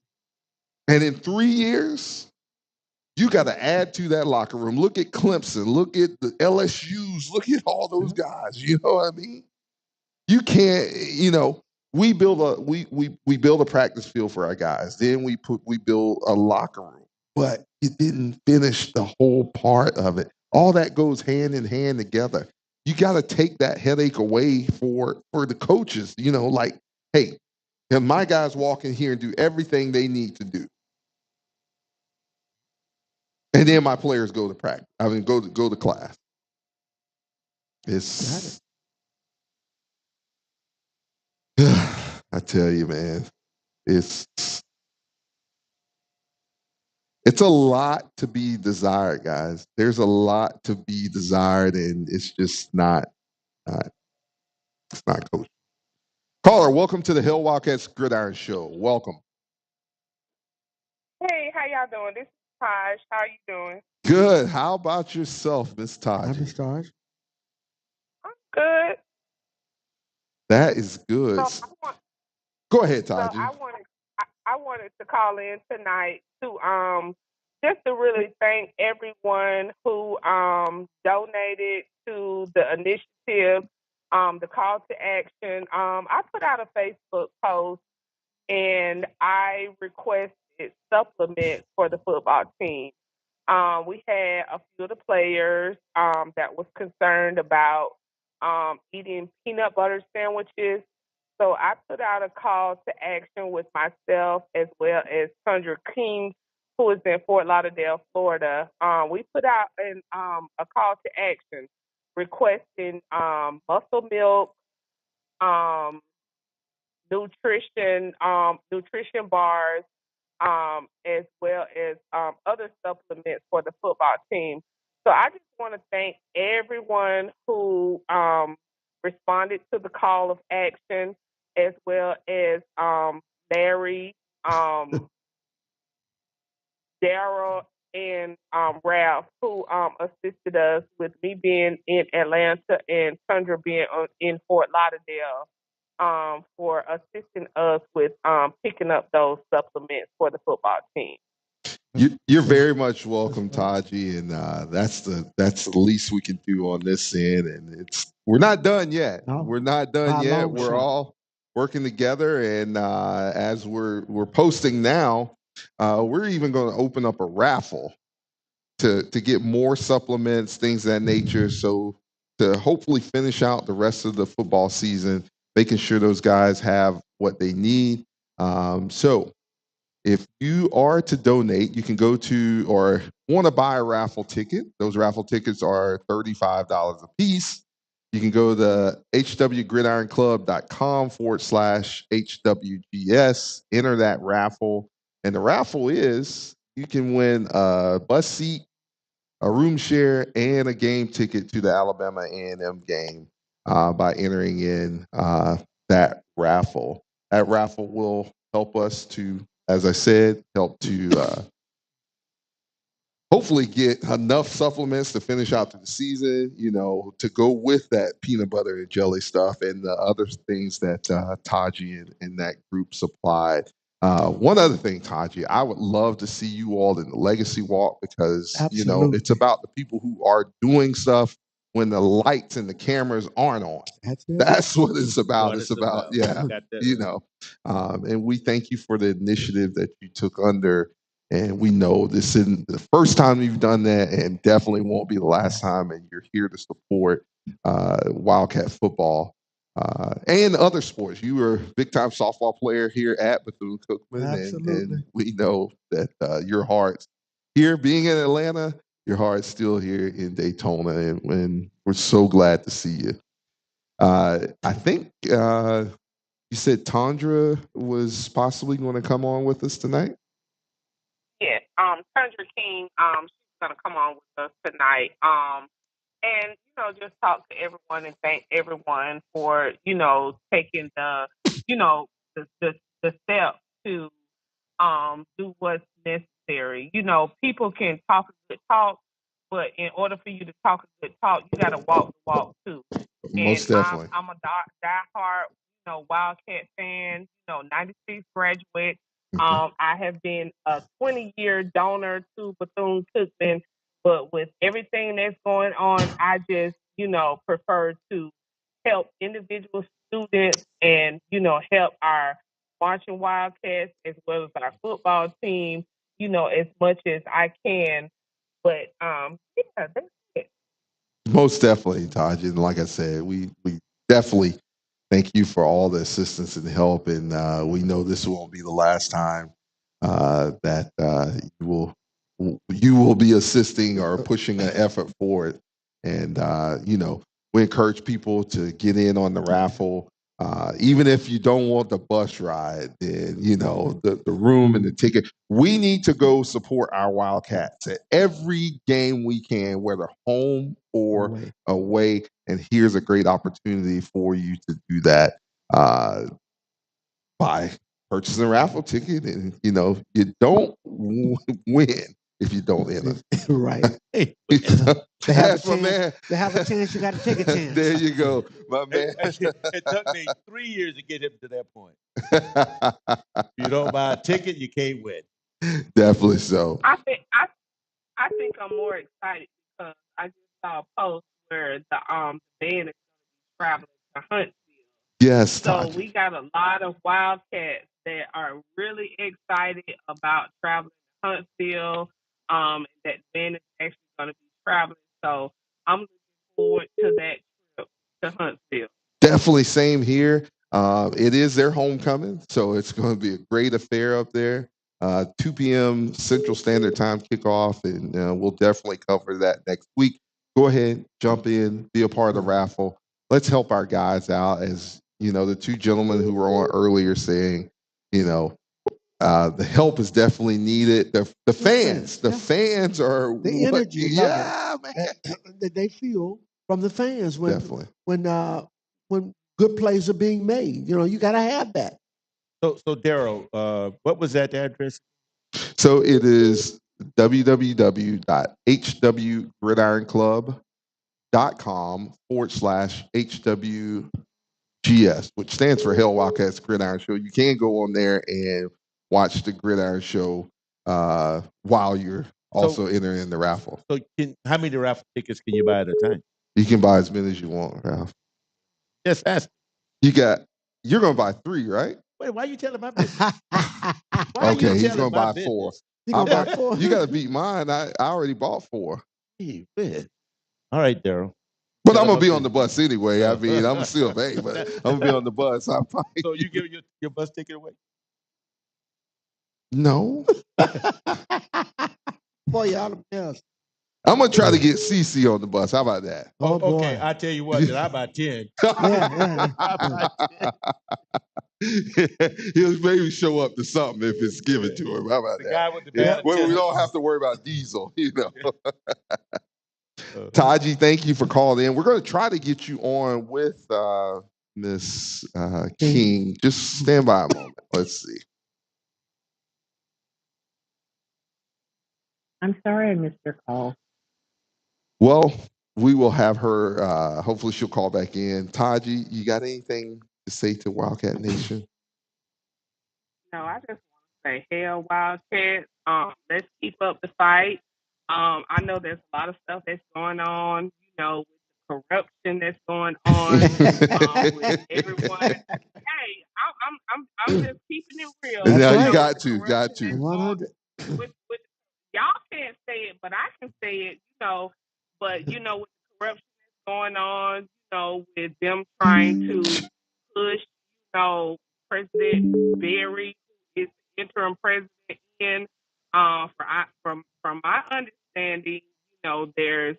And in 3 years, you got to add to that locker room. Look at Clemson. Look at the LSUs. Look at all those guys. You know what I mean? You can't. We build a practice field for our guys. Then we build a locker room, but it didn't finish the whole part of it. All that goes hand in hand together. You got to take that headache away for the coaches. Hey, And my guys walk in here and do everything they need to do. And then my players go to practice. I mean, go to class. It's, I tell you, man, it's a lot to be desired, guys. There's a lot to be desired, and it's just not it's not coached. Caller, welcome to the Hail Wildcats Gridiron Show. Welcome. Hey, how y'all doing? This is Taj. How are you doing? Good. How about yourself, Miss Taj? Hi, Miss Taj. I'm good. That is good. Go ahead, Taj. So I wanted to call in tonight to just to really thank everyone who donated to the initiative, the call to action. I put out a Facebook post and I requested supplements for the football team. We had a few of the players that was concerned about eating peanut butter sandwiches. So I put out a call to action with myself as well as Sandra King, who is in Fort Lauderdale, Florida. We put out a call to action requesting muscle milk, nutrition bars, as well as other supplements for the football team. So I just want to thank everyone who responded to the call of action, as well as Larry, Daryl, and Ralph, who assisted us with me being in Atlanta and Tundra being in Fort Lauderdale, for assisting us with picking up those supplements for the football team. You're very much welcome, Taji, and that's the least we can do on this end. And we're not done yet. No. We're not done yet. We're all working together, and as we're posting now, we're even going to open up a raffle to get more supplements, things of that nature. So to hopefully finish out the rest of the football season, making sure those guys have what they need. So if you are to donate, you can go to or want to buy a raffle ticket. Those raffle tickets are $35 a piece. You can go to hwgridironclub.com/HWGS, enter that raffle. And the raffle is you can win a bus seat, a room share, and a game ticket to the Alabama A&M game by entering in that raffle. That raffle will help us to, as I said, help to hopefully get enough supplements to finish out the season, to go with that peanut butter and jelly stuff and the other things that Taji and that group supplied. One other thing, Taji, I would love to see you all in the Legacy Walk because, Absolutely. it's about the people who are doing stuff when the lights and the cameras aren't on. That's what it's about. It's about, and we thank you for the initiative that you took under. And we know this isn't the first time you've done that, and definitely won't be the last time. And you're here to support Wildcat football and other sports. You were a big-time softball player here at Bethune-Cookman, and we know that your heart's here, being in Atlanta, your heart's still here in Daytona, and we're so glad to see you. I think you said Tundra was possibly going to come on with us tonight. Yeah, Sandra King, she's gonna come on with us tonight. And just talk to everyone and thank everyone for taking the step to do what's necessary. People can talk a good talk, but in order for you to talk a good talk, you got to walk the walk too. Most definitely. I'm a diehard, Wildcat fan. 96 graduate. I have been a 20-year donor to Bethune-Cookman, but with everything that's going on, I just, prefer to help individual students and, help our marching Wildcats as well as our football team, as much as I can. But, that's it. Most definitely, Taj. And like I said, we definitely thank you for all the assistance and help. And we know this won't be the last time that you will be assisting or pushing an effort forward. And we encourage people to get in on the raffle. Even if you don't want the bus ride, then the room and the ticket. We need to go support our Wildcats at every game we can, whether home or away. And here's a great opportunity for you to do that by purchasing a raffle ticket. And you don't win if you don't enter. Right. To have a chance, you got to take a chance. There you go, my man. It took me 3 years to get him to that point. If you don't buy a ticket, you can't win. Definitely so. I think I'm more excited because I just saw a post where the band is traveling to Huntsville. Yes. So we got a lot of Wildcats that are really excited about traveling to Huntsville. That band is actually going to be traveling. So I'm looking forward to that trip to Huntsville. Definitely same here. It is their homecoming, so it's going to be a great affair up there. 2 p.m. Central Standard Time kickoff, and we'll definitely cover that next week. Go ahead, jump in, be a part of the raffle. Let's help our guys out, as the two gentlemen who were on earlier saying, the help is definitely needed. The fans are the energy, that they feel from the fans when good plays are being made. You got to have that. So Daryl, what was that address? So it is www.hwgridironclub.com/HWGS, which stands for Hail Wildcats Gridiron Show. You can go on there and watch the Gridiron Show while you're also entering the raffle. So how many raffle tickets can you buy at a time? You can buy as many as you want, Ralph. Just ask. You're going to buy 3, right? Wait, why are you telling my business? Okay, he's going to buy 4. You got to beat mine. I already bought 4. Hey, all right, Daryl. But I'm going to be on the bus anyway. I mean, I'm still paying, but I'm going to be on the bus. So you give your bus ticket away? No. Boy, y'all the best. I'm going to try to get CC on the bus. How about that? Oh, okay, I tell you what, I buy 10. He'll maybe show up to something if it's given to him. How about the that? guy with the Well, we don't have to worry about diesel, Taji, thank you for calling in. We're going to try to get you on with Miss King. Just stand by a moment. Let's see. I'm sorry I missed your call. Well, we will have her. Hopefully she'll call back in. Taji, you got anything to say to Wildcat Nation? No, I just want to say, Hail Wildcats. Let's keep up the fight. I know there's a lot of stuff that's going on, with the corruption that's going on with everyone. Hey, I'm just keeping it real. Yeah, you got to. 100. Y'all can't say it, but I can say it, But, with the corruption that's going on, with them trying to push, President Berry, who is the interim president, in. From my understanding, there's,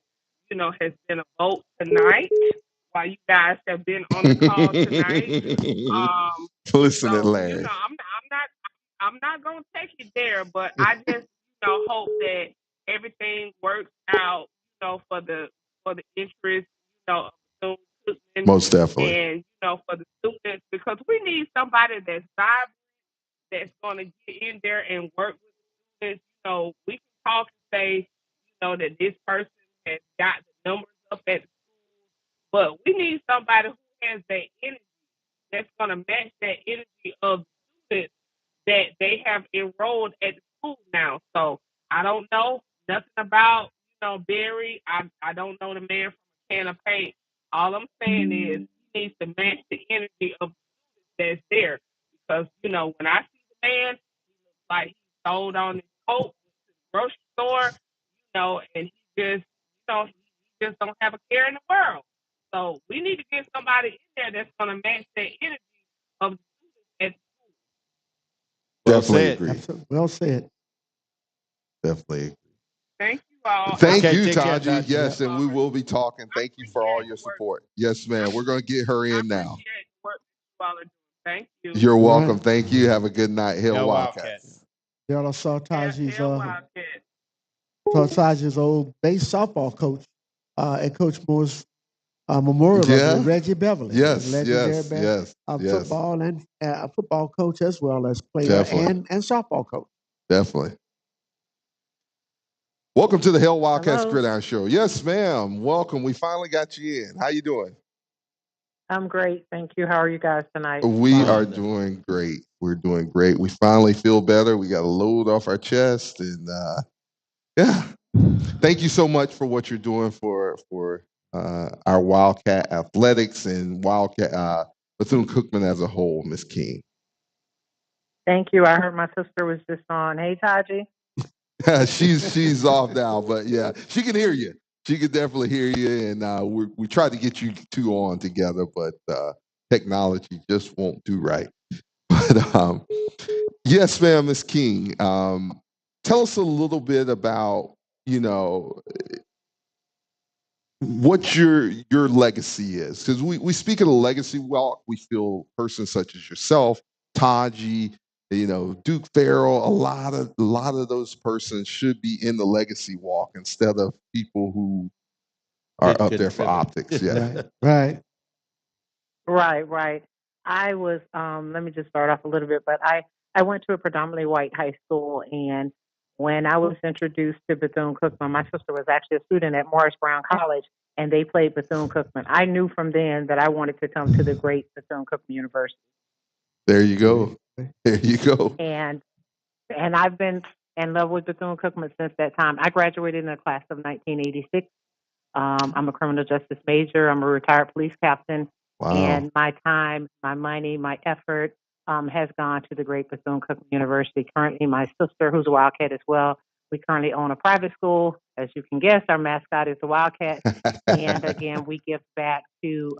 has been a vote tonight while you guys have been on the call tonight. Listen, Larry. I'm not gonna take it there, but I just, hope that everything works out, for the interest, of the students. Most definitely. And, for the students, because we need somebody that's vibrant, that's going to get in there and work with the students. We can talk and say, that this person has got the numbers up at the school, but we need somebody who has that energy that's going to match that energy of students that they have enrolled at the school now. So I don't know nothing about, Barry. I don't know the man from a can of paint. All I'm saying is he needs to match the energy of students that's there. Because, when I see the man, he looks like he sold on his coat to the grocery store, and he just, he just don't have a care in the world. So we need to get somebody in there that's going to match that energy of the students. Definitely agree. Absolutely. Well said. Definitely. Thank you all. Thank Okay, you, take care, Taji. Taji. Yes, and we will be talking. Thank you for all your support. Yes, ma'am. We're going to get her in now. Thank you. You're All welcome. right. Thank you. Have a good night. Hail Hail Wildcats. Wildcats. Y'all saw Taji's Hail Wildcats. old base softball coach at Coach Moore's memorial Yeah. of Reggie Beverly. Yes, legendary yes. football and football coach as well as player Definitely. and softball coach. Definitely. Welcome to the Hail Wildcats Hello. Gridiron Show. Yes, ma'am. Welcome. We finally got you in. How you doing? I'm great. Thank you. How are you guys tonight? We are doing great. We're doing great. We finally feel better. We got a load off our chest, and yeah. Thank you so much for what you're doing for our Wildcat athletics and Wildcat Bethune-Cookman as a whole, Miss King. Thank you. I heard my sister was just on. Hey, Taji. she's off now, but yeah, she can hear you. She can definitely hear you, and we tried to get you two on together, but technology just won't do right. But yes, ma'am, Miss King. Tell us a little bit about what your legacy is, because we speak of the legacy walk. We feel persons such as yourself, Taji, Duke Farrell, a lot of those persons should be in the legacy walk instead of people who are up there for optics. Yeah. Right. Right. I was, let me just start off a little bit, but I went to a predominantly white high school, and when I was introduced to Bethune-Cookman, my sister was actually a student at Morris Brown College, and they played Bethune-Cookman. I knew from then that I wanted to come to the great Bethune-Cookman University. There you go. There you go. And I've been in love with Bethune-Cookman since that time. I graduated in the class of 1986. I'm a criminal justice major. I'm a retired police captain. Wow. And my time, my money, my effort has gone to the great Bethune-Cookman University. Currently, my sister, who's a Wildcat as well, we currently own a private school. As you can guess, our mascot is the Wildcat. And again, we give back to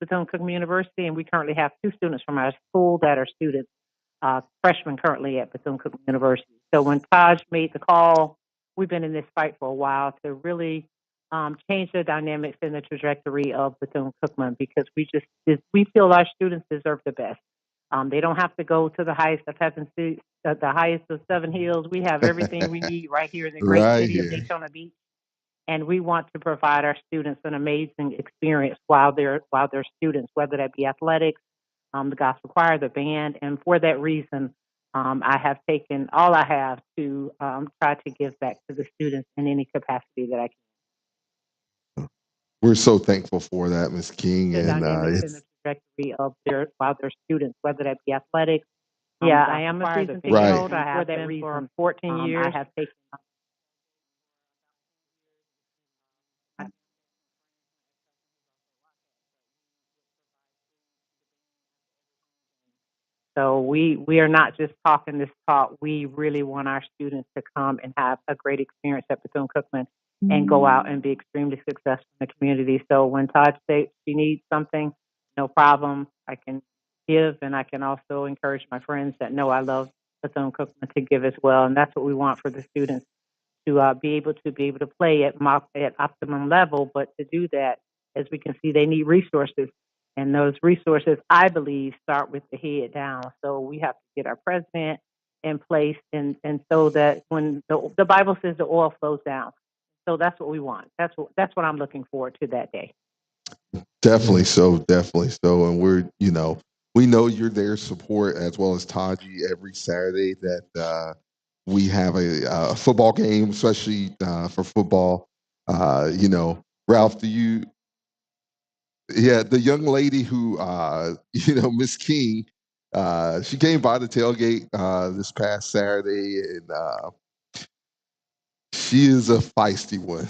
Bethune-Cookman University, and we currently have 2 students from our school that are students, freshmen currently at Bethune-Cookman University. So when Taj made the call, we've been in this fight for a while to really change the dynamics and the trajectory of Bethune-Cookman, because we feel our students deserve the best. They don't have to go to the highest of heaven, the highest of 7 hills. We have everything we need right here in the great city of Daytona Beach, and we want to provide our students an amazing experience while they're students, whether that be athletics, the gospel choir, the band, and for that reason, I have taken all I have to try to give back to the students in any capacity that I can. We're so thankful for that, Ms. King. The dynamics and the trajectory of while they're students, whether that be athletics. Yeah, I am a season ticket holder. I have been for 14 years. I have taken. So we are not just talking this talk. We really want our students to come and have a great experience at Bethune-Cookman and go out and be extremely successful in the community. So when Todd says she needs something, no problem. I can give, and I can also encourage my friends that know I love Bethune-Cookman to give as well. And that's what we want for the students, to be able to play at optimum level. But to do that, as we can see, they need resources. And those resources, I believe, start with the head down. So we have to get our president in place, and so that when the Bible says the oil flows down. So that's what we want. That's what I'm looking forward to that day. Definitely so. And we know you're there support, as well as Taji, every Saturday that we have a football game, especially for football. Ralph, the young lady who, Miss King, she came by the tailgate this past Saturday, and she is a feisty one.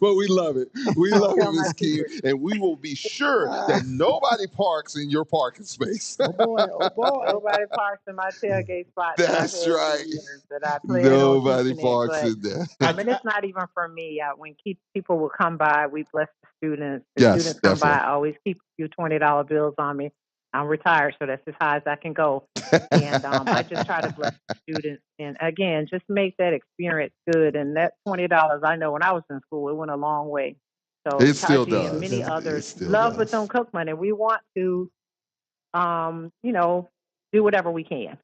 But we love it. We love it, Tell my Miss King. secret. And we will be sure that nobody parks in your parking space. Oh boy, oh boy. Nobody parks in my tailgate spot that I've had That's for right. years that I plan on Nobody keeping it. parks But in there. I mean, it's not even for me. When people will come by, we bless the students. The Yes, students come by, definitely. I always keep a few $20 bills on me. I'm retired, so that's as high as I can go. And I just try to bless the students. And again, just make that experience good. And that $20, I know when I was in school, it went a long way. So It still Taji and does. many It others still love does. Bethune-Cookman, and we want to, do whatever we can.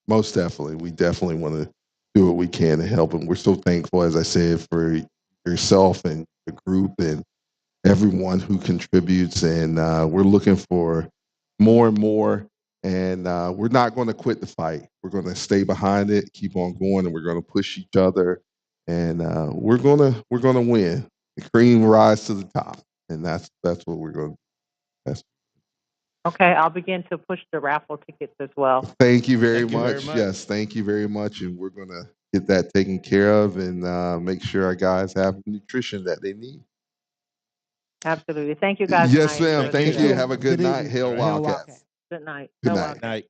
Most definitely. We definitely want to do what we can to help. And we're so thankful, as I said, for yourself and the group and everyone who contributes. And we're looking for more and more. And we're not going to quit the fight. We're going to stay behind it, keep on going, and we're going to push each other. And we're gonna win. The cream rise to the top. And that's what we're going to do. That's Okay, I'll begin to push the raffle tickets as well. Thank you very Thank you very much. much. Yes, thank you very much. And we're going to get that taken care of and make sure our guys have the nutrition that they need. Absolutely. Thank you, guys. Yes, and I ma'am. enjoyed Thank the you. show. Have a good night. evening. Hail Wildcats. Good night. Good Hail night. Wildcats. Night.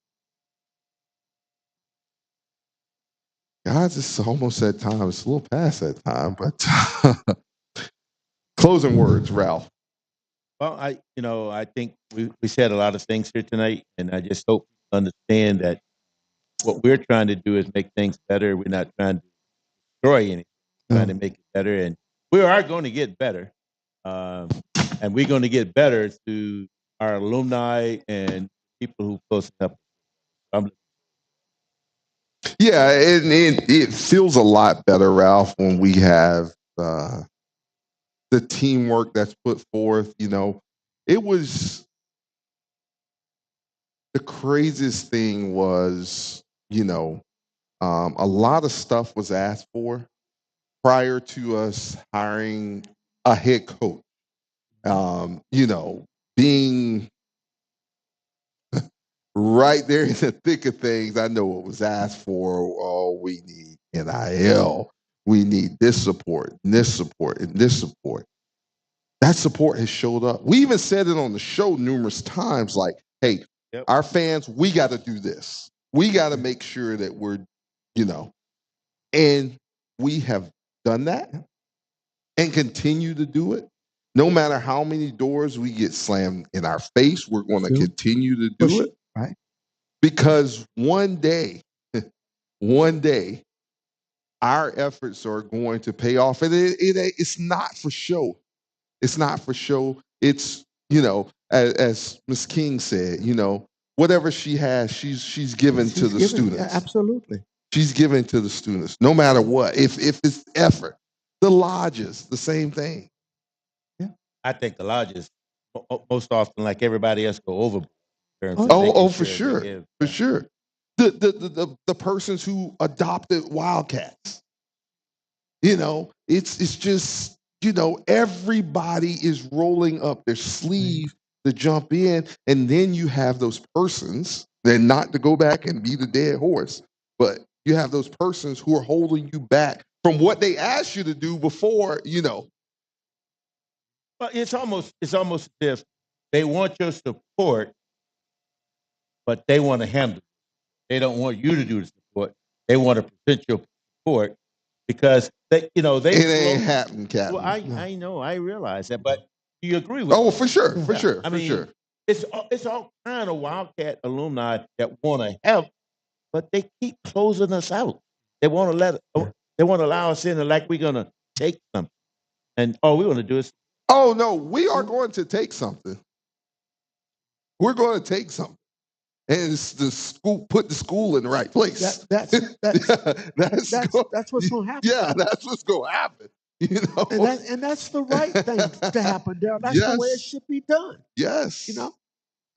Guys, it's almost that time. It's a little past that time, but closing words, Ralph. Well, I think we said a lot of things here tonight, and I just hope you understand that what we're trying to do is make things better. We're not trying to destroy anything. We're trying to make it better, and we are going to get better. And we're going to get better through our alumni and people who close up. Yeah, it feels a lot better, Ralph, when we have the teamwork that's put forth. It was the craziest thing was, a lot of stuff was asked for prior to us hiring a head coach. Being right there in the thick of things, I know what was asked for. Oh, we need NIL. We need this support, and this support, and this support. That support has showed up. We even said it on the show numerous times, like, hey, our fans, we got to do this. We got to make sure that we're, and we have done that and continue to do it. No matter how many doors we get slammed in our face, we're going to continue to do it. Right. Because one day, our efforts are going to pay off. And it's not for show. It's not for show. It's, as Ms. King said, whatever she has, she's given to the students. Absolutely. She's given to the students, no matter what. If it's effort, the lodges, the same thing. I think the lodges most often, like everybody else, go overboard. For sure. For sure. The persons who adopted Wildcats. It's just, everybody is rolling up their sleeve to jump in. And then you have those persons, and not to go back and be the dead horse, but you have those persons who are holding you back from what they asked you to do before, Well, it's almost as if they want your support, but they want to handle it. They don't want you to do the support. They want to present your support because they it ain't happening, Captain. Well, I know, I realize that, but do you agree with? Oh, for sure, for sure, I for mean, sure. It's all kind of Wildcat alumni that want to help, but they keep closing us out. They want to they want to allow us in, and like we're gonna take something, and all we want to do is. Oh no, we are going to take something. We're going to take something, and it's the school. Put the school in the right place. That's what's going to happen. Yeah, that's what's going to happen. And that's the right thing to happen, Daryl. That's the way it should be done. Yes.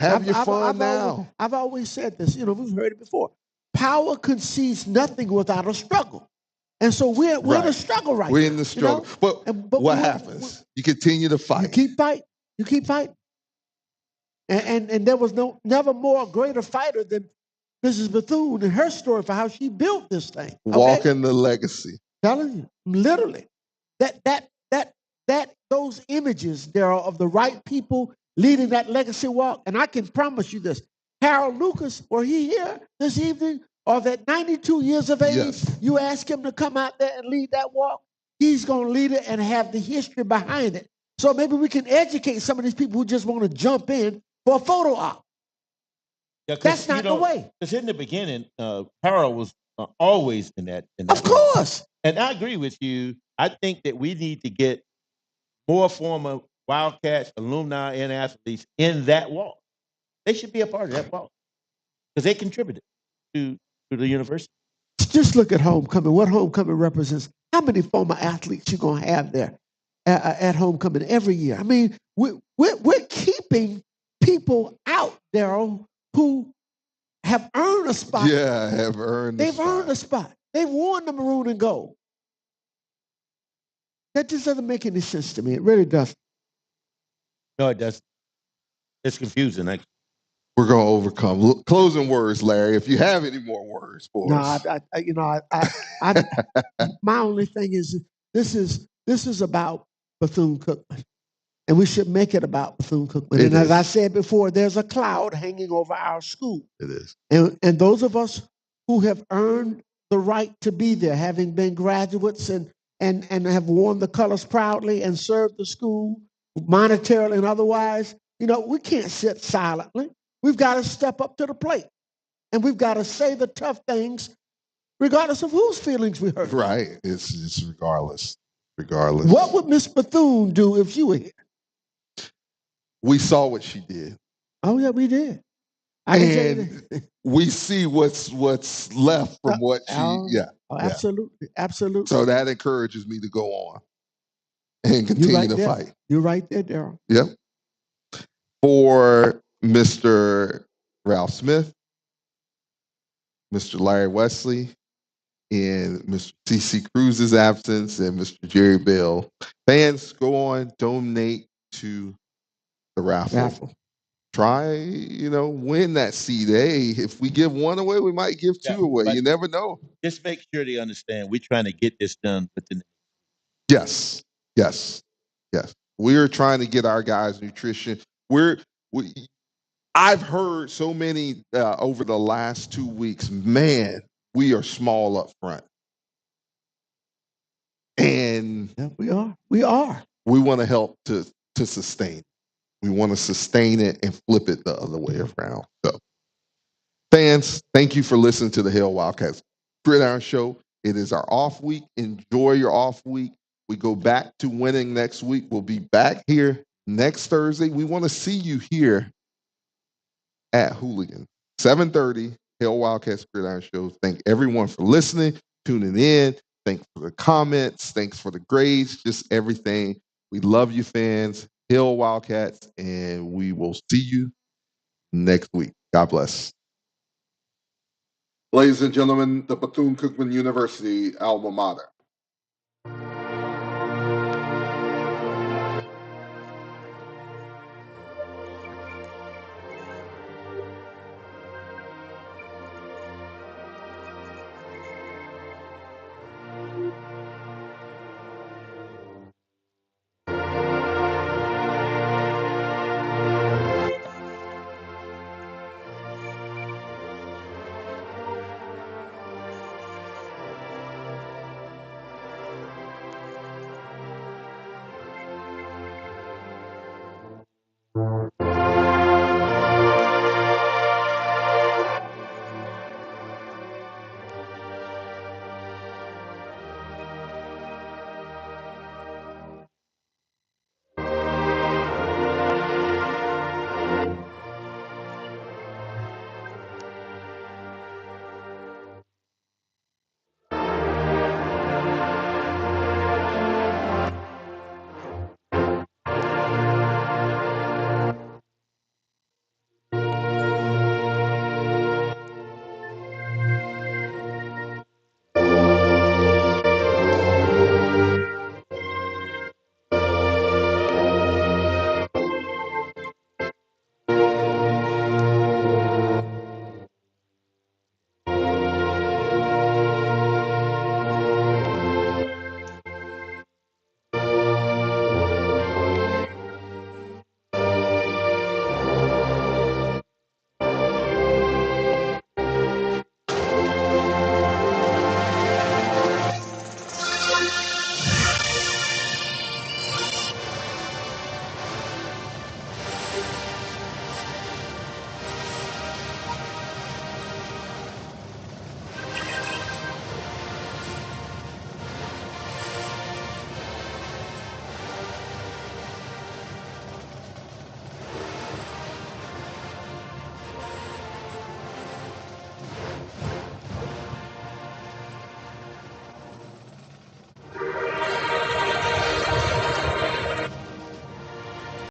Have your fun now. I've always said this. We've heard it before. Power concedes nothing without a struggle. And so we're in a struggle right now. We're in the struggle. But what happens? You continue to fight. You keep fighting. And there was never more greater fighter than Mrs. Bethune and her story for how she built this thing. Okay? Walking the legacy. Telling you, literally. That those images, Darold, of the right people leading that legacy walk, and I can promise you this, Harold Lucas, were he here this evening, or at 92 years of age, you ask him to come out there and lead that walk, he's going to lead it and have the history behind it. So maybe we can educate some of these people who just want to jump in for a photo op. Yeah, that's not the way. Because in the beginning, Harold was always in that. Of course. And I agree with you. I think that we need to get more former Wildcats, alumni, and athletes in that walk. They should be a part of that walk because they contributed to the university. Just look at homecoming. What homecoming represents? How many former athletes you gonna have there at homecoming every year? I mean, we're keeping people out, Darold, who have earned a spot. Yeah, have earned. They've earned a spot. They've worn the maroon and gold. That just doesn't make any sense to me. It really doesn't. No, it doesn't. It's confusing. We're going to overcome. Closing words, Larry. If you have any more words for us. My only thing is this is about Bethune-Cookman, and we should make it about Bethune-Cookman. And as I said before, there's a cloud hanging over our school. It is. And those of us who have earned the right to be there, having been graduates and have worn the colors proudly and served the school monetarily and otherwise, we can't sit silently. We've got to step up to the plate. And we've got to say the tough things regardless of whose feelings we hurt. Right. It's regardless. Regardless. What would Miss Bethune do if you were here? We saw what she did. Oh, yeah, we did. And we see what's left from what she, absolutely, absolutely. So that encourages me to go on and continue to fight. You're right there, Darold. Yep. For Mr. Ralph Smith, Mr. Larry Wesley, in Mr. CC Cruse's absence, and Mr. Jerry Bell, fans, go on, donate to the raffle. Try, win that seed. Hey, if we give one away, we might give two away. You never know. Just make sure they understand we're trying to get this done within. Yes. We're trying to get our guys nutrition. I've heard so many over the last 2 weeks. Man, we are small up front, and we are. We want to help to sustain. We want to sustain it and flip it the other way around. So, fans, thank you for listening to the Hail Wildcats Gridiron Show. It is our off week. Enjoy your off week. We go back to winning next week. We'll be back here next Thursday. We want to see you here at Houligans, 7:30, Hail Wildcats Gridiron Show. Thank everyone for listening, tuning in. Thanks for the comments. Thanks for the grades, just everything. We love you, fans. Hail Wildcats, and we will see you next week. God bless. Ladies and gentlemen, the Bethune-Cookman University alma mater.